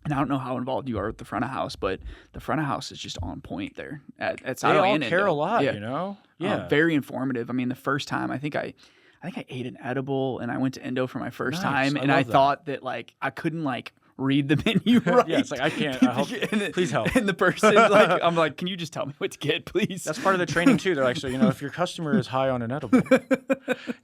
and I don't know how involved you are with the front of house, but the front of house is just on point there at They Sado all and care Indo. a lot, Yeah. you know? Yeah. Very informative. I mean, the first time I think I ate an edible and I went to Indo for my first Nice. time, I and I love that. thought that like I couldn't like read the menu right. Yeah, it's like, I can't. Please help. And the person, like, I'm like, can you just tell me what to get, please? That's part of the training too. They're like, so, if your customer is high on an edible.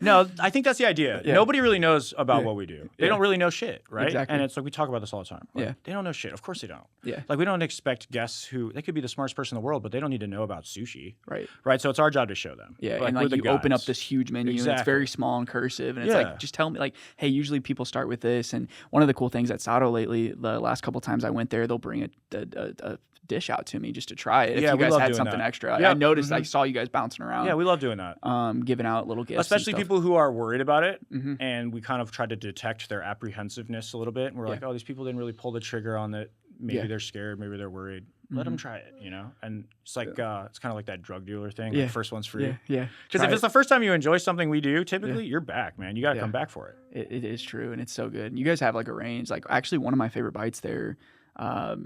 No, I think that's the idea. Yeah. Nobody really knows about what we do. They don't really know shit, right? Exactly. And it's like, we talk about this all the time. Like, Yeah. They don't know shit. Of course they don't. Yeah. Like, we don't expect guests who, they could be the smartest person in the world, but they don't need to know about sushi. Right. Right. So it's our job to show them. Yeah. Like, and we're like the you open up guides. this huge menu and it's very small and cursive. And it's Yeah. like, just tell me, like, hey, usually people start with this. And one of the cool things at Sado lately, the last couple times I went there, they'll bring a dish out to me just to try it. Yeah, if you we guys love had doing something that. extra. Yep. I noticed, I saw you guys bouncing around. Yeah, we love doing that. Giving out little gifts. Especially and stuff. people who are worried about it. Mm-hmm. And we kind of try to detect their apprehensiveness a little bit. And we're like, oh, these people didn't really pull the trigger on it. Maybe they're scared. Maybe they're worried. Let them try it, And it's like, it's kind of like that drug dealer thing. Yeah. Like, first one's free. Yeah. Because if it's the first time you enjoy something we do, typically you're back, man. You got to come back for it. It is true, and it's so good. You guys have like a range. Like actually, one of my favorite bites there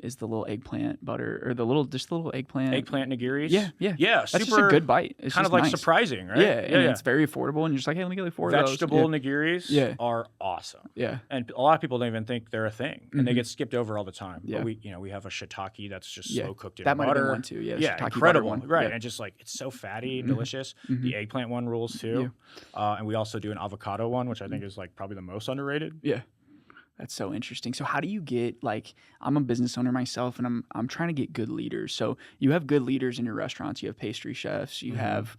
is the little eggplant butter, or the little eggplant. Eggplant nigiris. Yeah. Yeah, That's just a good bite. It's kind just of like nice. surprising, right? Yeah, and it's very affordable, and you're just like, hey, let me get like 4 of those. Vegetable nigiris are awesome. Yeah. And a lot of people don't even think they're a thing, and they get skipped over all the time. Yeah. But we have a shiitake that's just slow cooked in that might butter. have been one too. Yeah, Yeah, shiitake incredible. butter one. Right, Yeah. and just like it's so fatty and delicious. The eggplant one rules too. And we also do an avocado one, which I think is like probably the most underrated. Yeah. That's so interesting. So how do you get, like, I'm a business owner myself, and I'm trying to get good leaders. So you have good leaders in your restaurants. You have pastry chefs. You have,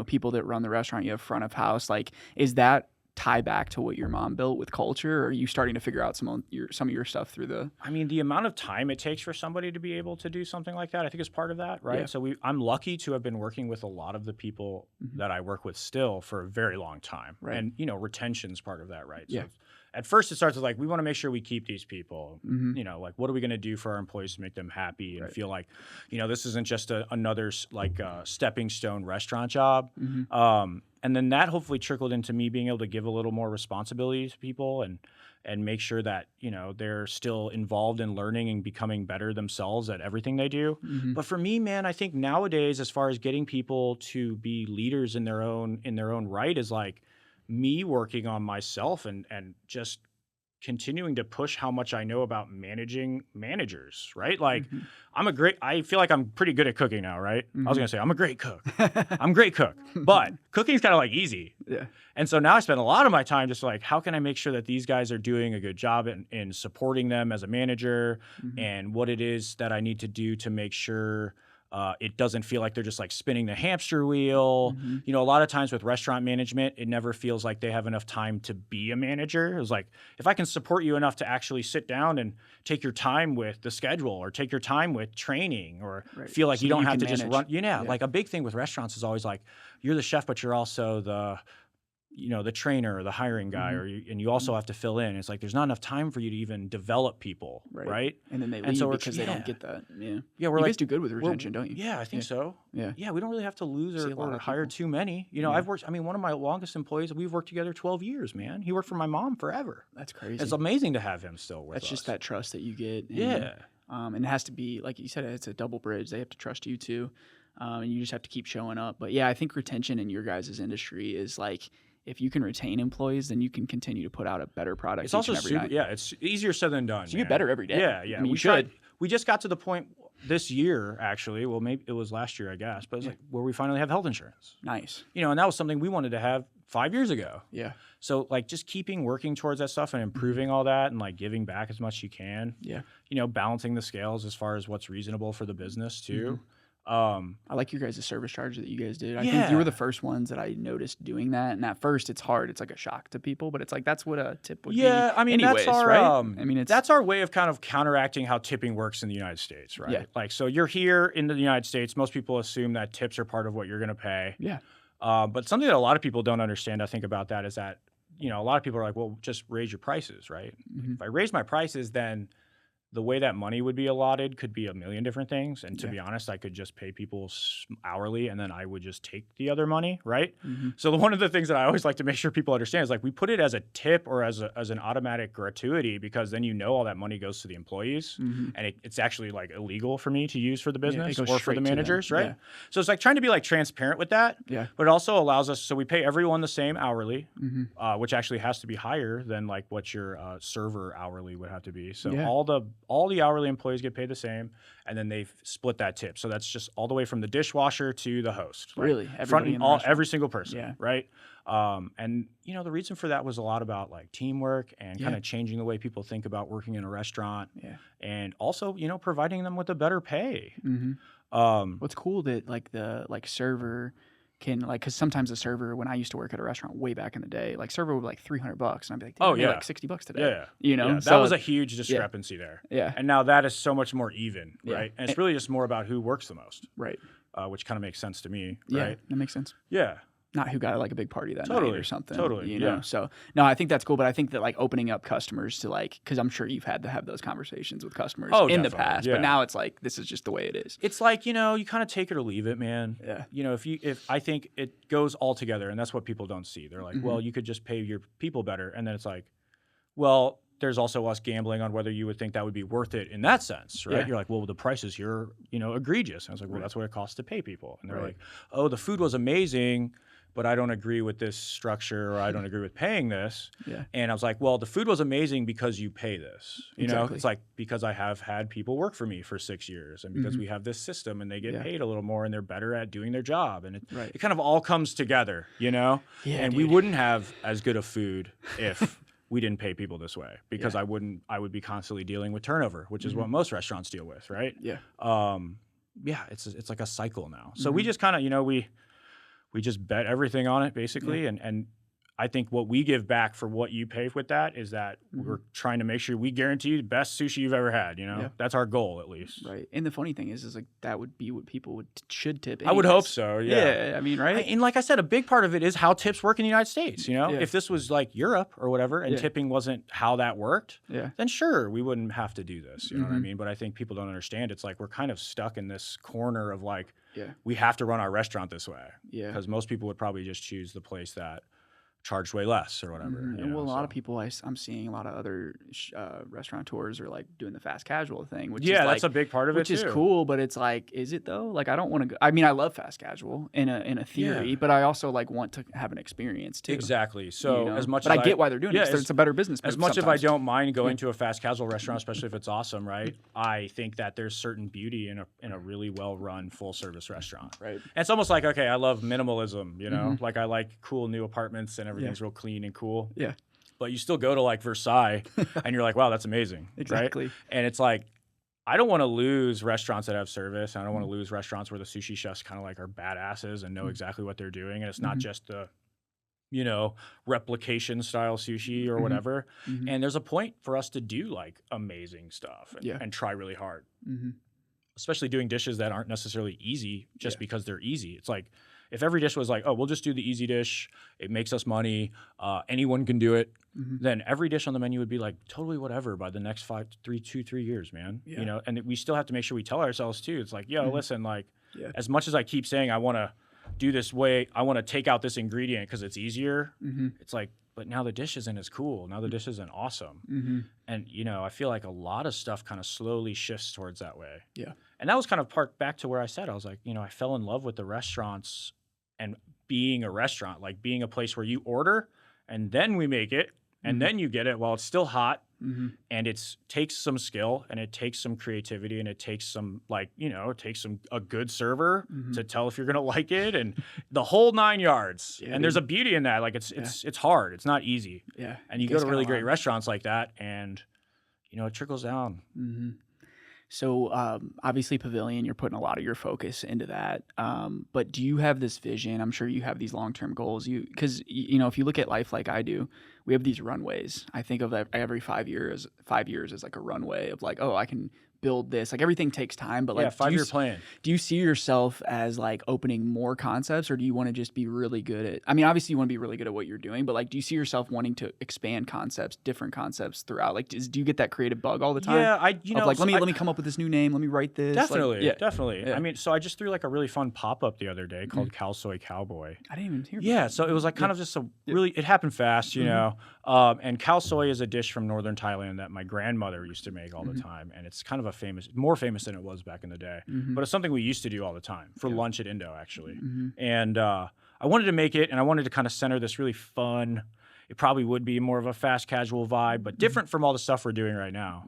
people that run the restaurant. You have front of house. Like, is that tie back to what your mom built with culture, or are you starting to figure out some of your stuff through the... I mean, the amount of time it takes for somebody to be able to do something like that, I think is part of that, right? Yeah. So I'm lucky to have been working with a lot of the people that I work with still for a very long time. Right. And, retention's part of that, right? Yeah. So at first it starts with like, we want to make sure we keep these people, like what are we going to do for our employees to make them happy and feel like, this isn't just another like stepping stone restaurant job. And then that hopefully trickled into me being able to give a little more responsibility to people and make sure that, they're still involved in learning and becoming better themselves at everything they do. But for me, man, I think nowadays, as far as getting people to be leaders in their own right, is like me working on myself and just continuing to push how much I know about managing managers, right? Like I feel like I'm pretty good at cooking now, right? I was going to say, I'm a great cook. I'm a great cook, but cooking's kind of like easy. Yeah. And so now I spend a lot of my time just like, how can I make sure that these guys are doing a good job in supporting them as a manager and what it is that I need to do to make sure it doesn't feel like they're just like spinning the hamster wheel. A lot of times with restaurant management, it never feels like they have enough time to be a manager. It was like, if I can support you enough to actually sit down and take your time with the schedule or take your time with training or feel like So you don't you have can to just manage. run. Like a big thing with restaurants is always like, you're the chef, but you're also the trainer or the hiring guy, and you also have to fill in. It's like there's not enough time for you to even develop people, right? And then they leave because they don't get that. Yeah, we're you like, guys do good with retention, don't you? Yeah, I think so. Yeah, we don't really have to lose See a lot or of hire people. too many. I've worked. I mean, one of my longest employees, we've worked together 12 years, man. He worked for my mom forever. That's crazy. It's amazing to have him still with us. That's just that trust that you get. And, Yeah. And it has to be, like you said, it's a double bridge. They have to trust you too, and you just have to keep showing up. But yeah, I think retention in your guys' industry is like, if you can retain employees, then you can continue to put out a better product. It's also every night. it's easier said than done. So you get better every day. Yeah. I mean, we you should. We just got to the point this year, actually. Well, maybe it was last year, I guess, but it's like where we finally have health insurance. Nice. And that was something we wanted to have 5 years ago. Yeah. So like just keeping working towards that stuff and improving all that and like giving back as much as you can. Yeah. Balancing the scales as far as what's reasonable for the business too. I like your guys' service charge that you guys did. I think you were the first ones that I noticed doing that. And at first, it's hard. It's like a shock to people, but it's like that's what a tip would be. Yeah, I mean, anyways, that's our right? I mean, that's our way of kind of counteracting how tipping works in the United States, right? Yeah. Like, so you're here in the United States. Most people assume that tips are part of what you're going to pay. Yeah. But something that a lot of people don't understand, I think, about that is that, a lot of people are like, well, just raise your prices, right? If I raise my prices, then the way that money would be allotted could be a million different things. And to be honest, I could just pay people hourly and then I would just take the other money, right? So one of the things that I always like to make sure people understand is like we put it as a tip or as an automatic gratuity, because then all that money goes to the employees, and it's actually like illegal for me to use for the business or for the managers, right? So it's like trying to be like transparent with that, but it also allows us, so we pay everyone the same hourly, which actually has to be higher than like what your server hourly would have to be. So all the hourly employees get paid the same, and then they split that tip. So that's just all the way from the dishwasher to the host. Really? Every single person, right? And the reason for that was a lot about like teamwork and kind of changing the way people think about working in a restaurant, and also providing them with a better pay. What's cool that like the server can because sometimes the server, when I used to work at a restaurant way back in the day, like server would be like $300 and I'd be like, like $60 today. That was a huge discrepancy there. And now that is so much more even, right? And it's really just more about who works the most, right? Which kind of makes sense to me, Yeah, right? that makes sense. Yeah. Not who got like a big party that night or something. Totally. So no, I think that's cool. But I think that like opening up customers to like, because I'm sure you've had to have those conversations with customers in the past, but now it's like, this is just the way it is. It's like, you kind of take it or leave it, man. Yeah. If I think it goes all together, and that's what people don't see. They're like, well, you could just pay your people better. And then it's like, well, there's also us gambling on whether you would think that would be worth it in that sense, right? You're like, well, the prices here, egregious. And I was like, well, that's what it costs to pay people. And they're like, oh, the food was amazing, but I don't agree with this structure, or I don't agree with paying this. And I was like, well, the food was amazing because you pay this. It's like, because I have had people work for me for 6 years, and because we have this system and they get paid a little more and they're better at doing their job. And it kind of all comes together, and we wouldn't have as good of food if we didn't pay people this way, because I would be constantly dealing with turnover, which is what most restaurants deal with, right? It's like a cycle now. So we just kind of, we just bet everything on it, basically. And I think what we give back for what you pay with that is that we're trying to make sure we guarantee you the best sushi you've ever had. That's our goal, at least. Right. And the funny thing is like that would be what people should tip. I would hope so. Yeah. I mean, right. And like I said, a big part of it is how tips work in the United States. If this was like Europe or whatever, and tipping wasn't how that worked, then sure, we wouldn't have to do this. You know what I mean? But I think people don't understand. It's like we're kind of stuck in this corner of like, we have to run our restaurant this way. Because most people would probably just choose the place that charged way less or whatever. A lot of people I'm seeing a lot of other restaurateurs are like doing the fast casual thing, which is like, that's a big part of it too. Which is cool, but it's like, is it though? Like I don't want to go. I mean, I love fast casual in a theory, but I also like want to have an experience too. Exactly. So as much but as I get why they're doing it. It's a better business. As much as I don't mind going to a fast casual restaurant, especially if it's awesome, right? I think that there's certain beauty in a really well run full service restaurant. Right. And it's almost like, okay, I love minimalism, like I like cool new apartments and everything's real clean and cool. Yeah. But you still go to like Versailles and you're like, wow, that's amazing. Exactly. Right? And it's like, I don't want to lose restaurants that have service. I don't want to lose restaurants where the sushi chefs kind of like are badasses and know exactly what they're doing. And it's not just the, replication style sushi or whatever. And there's a point for us to do like amazing stuff and try really hard. Especially doing dishes that aren't necessarily easy just because they're easy. It's like, if every dish was like, oh, we'll just do the easy dish, it makes us money, anyone can do it, then every dish on the menu would be like totally whatever by the next 3 years, man. And we still have to make sure we tell ourselves too. It's like, yo, listen, like as much as I keep saying I want to do this way, I want to take out this ingredient because it's easier. It's like, but now the dish isn't as cool. Now the dish isn't awesome. And, I feel like a lot of stuff kind of slowly shifts towards that way. Yeah. And that was kind of part back to where I said, I was like, I fell in love with the restaurants and being a restaurant, like being a place where you order and then we make it and then you get it while it's still hot. And it takes some skill and it takes some creativity and it takes some a good server to tell if you're going to like it and the whole 9 yards. And there's a beauty in that. Like it's hard. It's not easy. Yeah. And you go to really great restaurants like that and, it trickles down. So obviously Pavilion, you're putting a lot of your focus into that. But do you have this vision? I'm sure you have these long-term goals. Because if you look at life like I do, we have these runways. I think of every 5 years as like a runway of like, oh, I can build this. Like everything takes time, but like 5-year plan. Do you see yourself as like opening more concepts, or do you want to just be really good at, I mean, obviously you want to be really good at what you're doing, but like, do you see yourself wanting to expand concepts, different concepts throughout? Like, do you get that creative bug all the time? Yeah, like, let me come up with this new name. Let me write this. Definitely, like, definitely. Yeah. I mean, so I just threw like a really fun pop-up the other day called Cal Soy Cowboy. I didn't even hear about Yeah, that. so it was like kind of just a really, it happened fast, you know. And Cal Soy is a dish from northern Thailand that my grandmother used to make all the time. And it's kind of more famous than it was back in the day. But it's something we used to do all the time for lunch at Indo, actually. And I wanted to make it, and I wanted to kind of center this really fun, it probably would be more of a fast casual vibe, but different from all the stuff we're doing right now.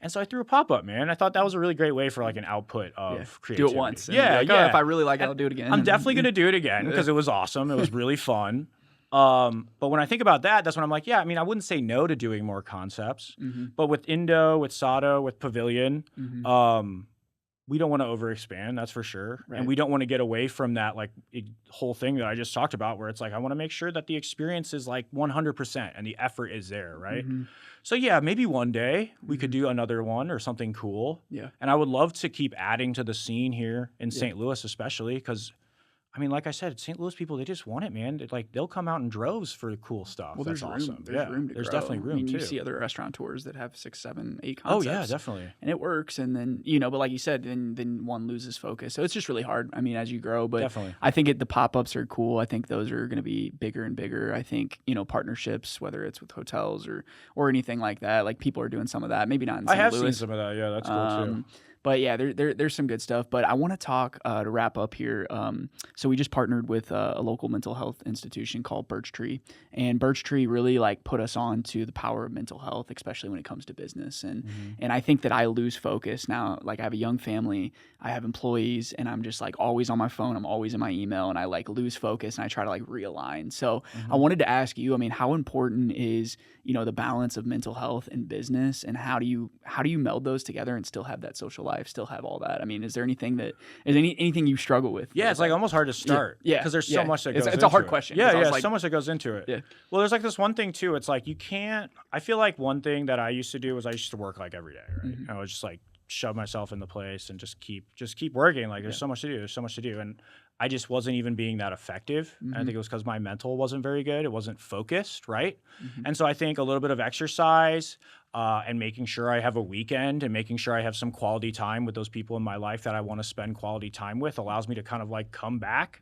And so I threw a pop-up, man. I thought that was a really great way for like an output of creativity. Do it once. Yeah, like, yeah. Oh, if I really like it, I'll do it again. I'm definitely going to do it again because it was awesome. It was really fun. But when I think about that, that's when I'm like, yeah, I mean, I wouldn't say no to doing more concepts. But with Indo, with Sado, with Pavilion, we don't want to overexpand, that's for sure. Right. And we don't want to get away from that like whole thing that I just talked about where it's like, I want to make sure that the experience is like 100% and the effort is there, right? So yeah, maybe one day we could do another one or something cool. Yeah. And I would love to keep adding to the scene here in St. Louis, especially because I mean, like I said, St. Louis people, they just want it, man. They'll come out in droves for cool stuff. Well, That's awesome. Room. There's room to there's grow. definitely room, I mean, too. You see other restaurateurs that have 6, 7, 8 Oh, concepts. yeah, definitely. And it works. And then, but like you said, then one loses focus. So it's just really hard, I mean, as you grow. But Definitely. I think the pop-ups are cool. I think those are going to be bigger and bigger. I think, partnerships, whether it's with hotels or anything like that, like people are doing some of that. Maybe not in St. I have Louis. seen some of that. Yeah, that's cool, too. But yeah, there's some good stuff. But I want to talk to wrap up here. So we just partnered with a local mental health institution called Birch Tree, and Birch Tree really like put us on to the power of mental health, especially when it comes to business. And I think that I lose focus now. Like I have a young family, I have employees, and I'm just like always on my phone. I'm always in my email, and I like lose focus, and I try to like realign. So I wanted to ask you, I mean, how important is the balance of mental health and business, and how do you meld those together and still have that social life, still have all that? I mean, is there anything anything you struggle with? Yeah, it's like almost hard to start. Yeah, because there's so much that goes into it. It's a hard question. Yeah, so much that goes into it. Yeah. Well, there's like this one thing too. It's like you can't. I feel like one thing that I used to do was I used to work like every day, right? And I was just like shove myself in the place and just keep working. Like there's so much to do. There's so much to do, and I just wasn't even being that effective. And I think it was because my mental wasn't very good. It wasn't focused, right? And so I think a little bit of exercise and making sure I have a weekend and making sure I have some quality time with those people in my life that I want to spend quality time with allows me to kind of like come back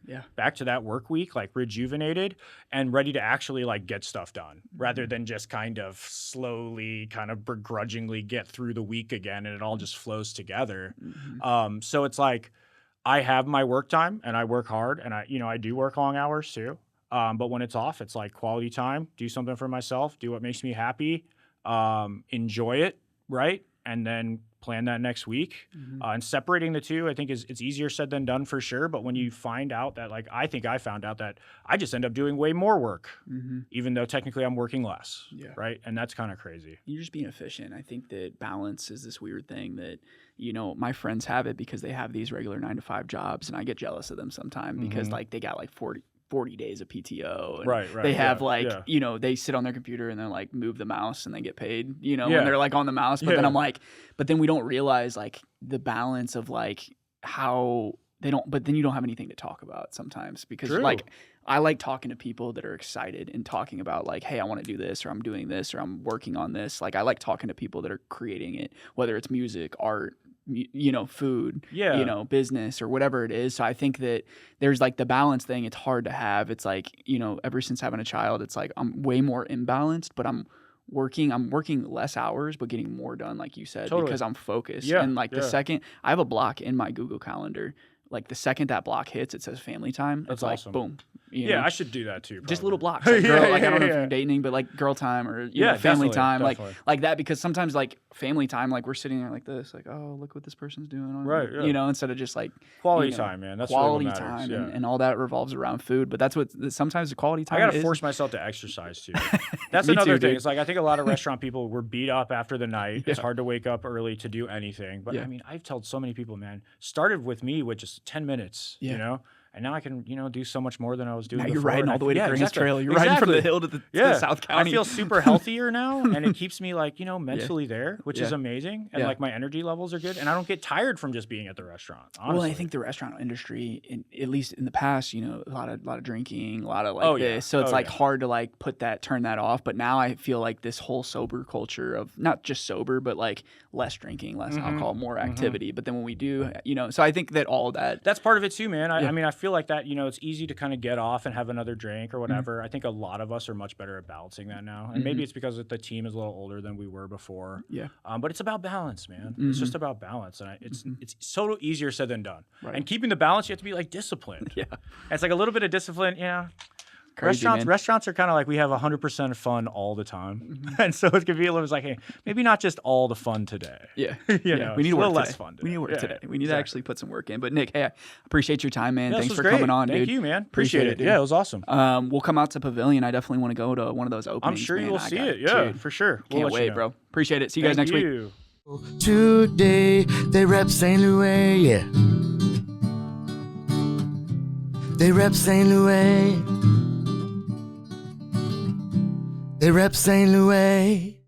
to that work week, like rejuvenated and ready to actually like get stuff done rather than just kind of slowly, kind of begrudgingly get through the week again and it all just flows together. So it's like, I have my work time and I work hard and I do work long hours too. But when it's off, it's like quality time, do something for myself, do what makes me happy, enjoy it, right? And then plan that next week. And separating the two, I think it's easier said than done for sure. But when you find out that, like, I think I found out that I just end up doing way more work, even though technically I'm working less, right? And that's kind of crazy. You're just being efficient. I think that balance is this weird thing that, my friends have it because they have these regular 9-to-5 jobs, and I get jealous of them sometimes because like they got like 40 days of PTO. And right. They have they sit on their computer and they're like move the mouse and they get paid, when they're like on the mouse. But then I'm like, but then we don't realize like the balance of like how they don't, but then you don't have anything to talk about sometimes because like I like talking to people that are excited and talking about like, hey, I want to do this or I'm doing this or I'm working on this. Like I like talking to people that are creating it, whether it's music, art, food, business or whatever it is. So I think that there's like the balance thing. It's hard to have. It's like, ever since having a child, it's like I'm way more imbalanced, but I'm working less hours, but getting more done, like you said, because I'm focused. Yeah, and like the second I have a block in my Google Calendar, like the second that block hits, it says family time. That's it's awesome. Like boom. I should do that too. Probably. Just little blocks. Like girl, I don't know if you're dating, but like girl time or family time, definitely. like that. Because sometimes like family time, like we're sitting there like this, like oh look what this person's doing, right? Yeah. Instead of just like quality time, man. That's quality really what time, matters. and all that revolves around food. But that's what sometimes the quality time. I gotta force myself to exercise too. That's another thing. It's like I think a lot of restaurant people were beat up after the night. It's hard to wake up early to do anything. But I mean, I've told so many people, man, started with me with just 10 minutes, And now I can, do so much more than I was doing Now before. you're riding all the way to Grants exactly. Trail. You're riding from the hill to the South County. I feel super healthier now, and it keeps me mentally there, which is amazing. And my energy levels are good, and I don't get tired from just being at the restaurant. Honestly. Well, I think the restaurant industry, at least in the past, a lot of drinking, a lot of this. So it's hard to turn that off. But now I feel like this whole sober culture of not just sober, but less drinking, less alcohol, more activity. But then when we do, so I think that all that. That's part of it too, man. I mean, I feel like that, it's easy to kind of get off and have another drink or whatever. I think a lot of us are much better at balancing that now. And maybe it's because the team is a little older than we were before. Yeah. But it's about balance, man. It's just about balance. And it's so easier said than done. Right. And keeping the balance, you have to be disciplined. Yeah. And it's a little bit of discipline. Yeah. Crazy, restaurants are kind of we have 100% fun all the time. And so it could be a little hey, maybe not just all the fun today. Yeah. We need to work less fun today. We need to work today. We need to actually put some work in. But Nick, hey, I appreciate your time, man. Thanks for great. coming on, dude. Thank you, man. Appreciate it. Dude. Yeah, it was awesome. We'll come out to Pavilion. I definitely want to go to one of those openings. I'm sure you will see it. Yeah, dude, for sure. Can't wait, bro. Appreciate it. See you guys next week. Today they rep St. Louis, yeah. They rep St. Louis. They rep St. Louis.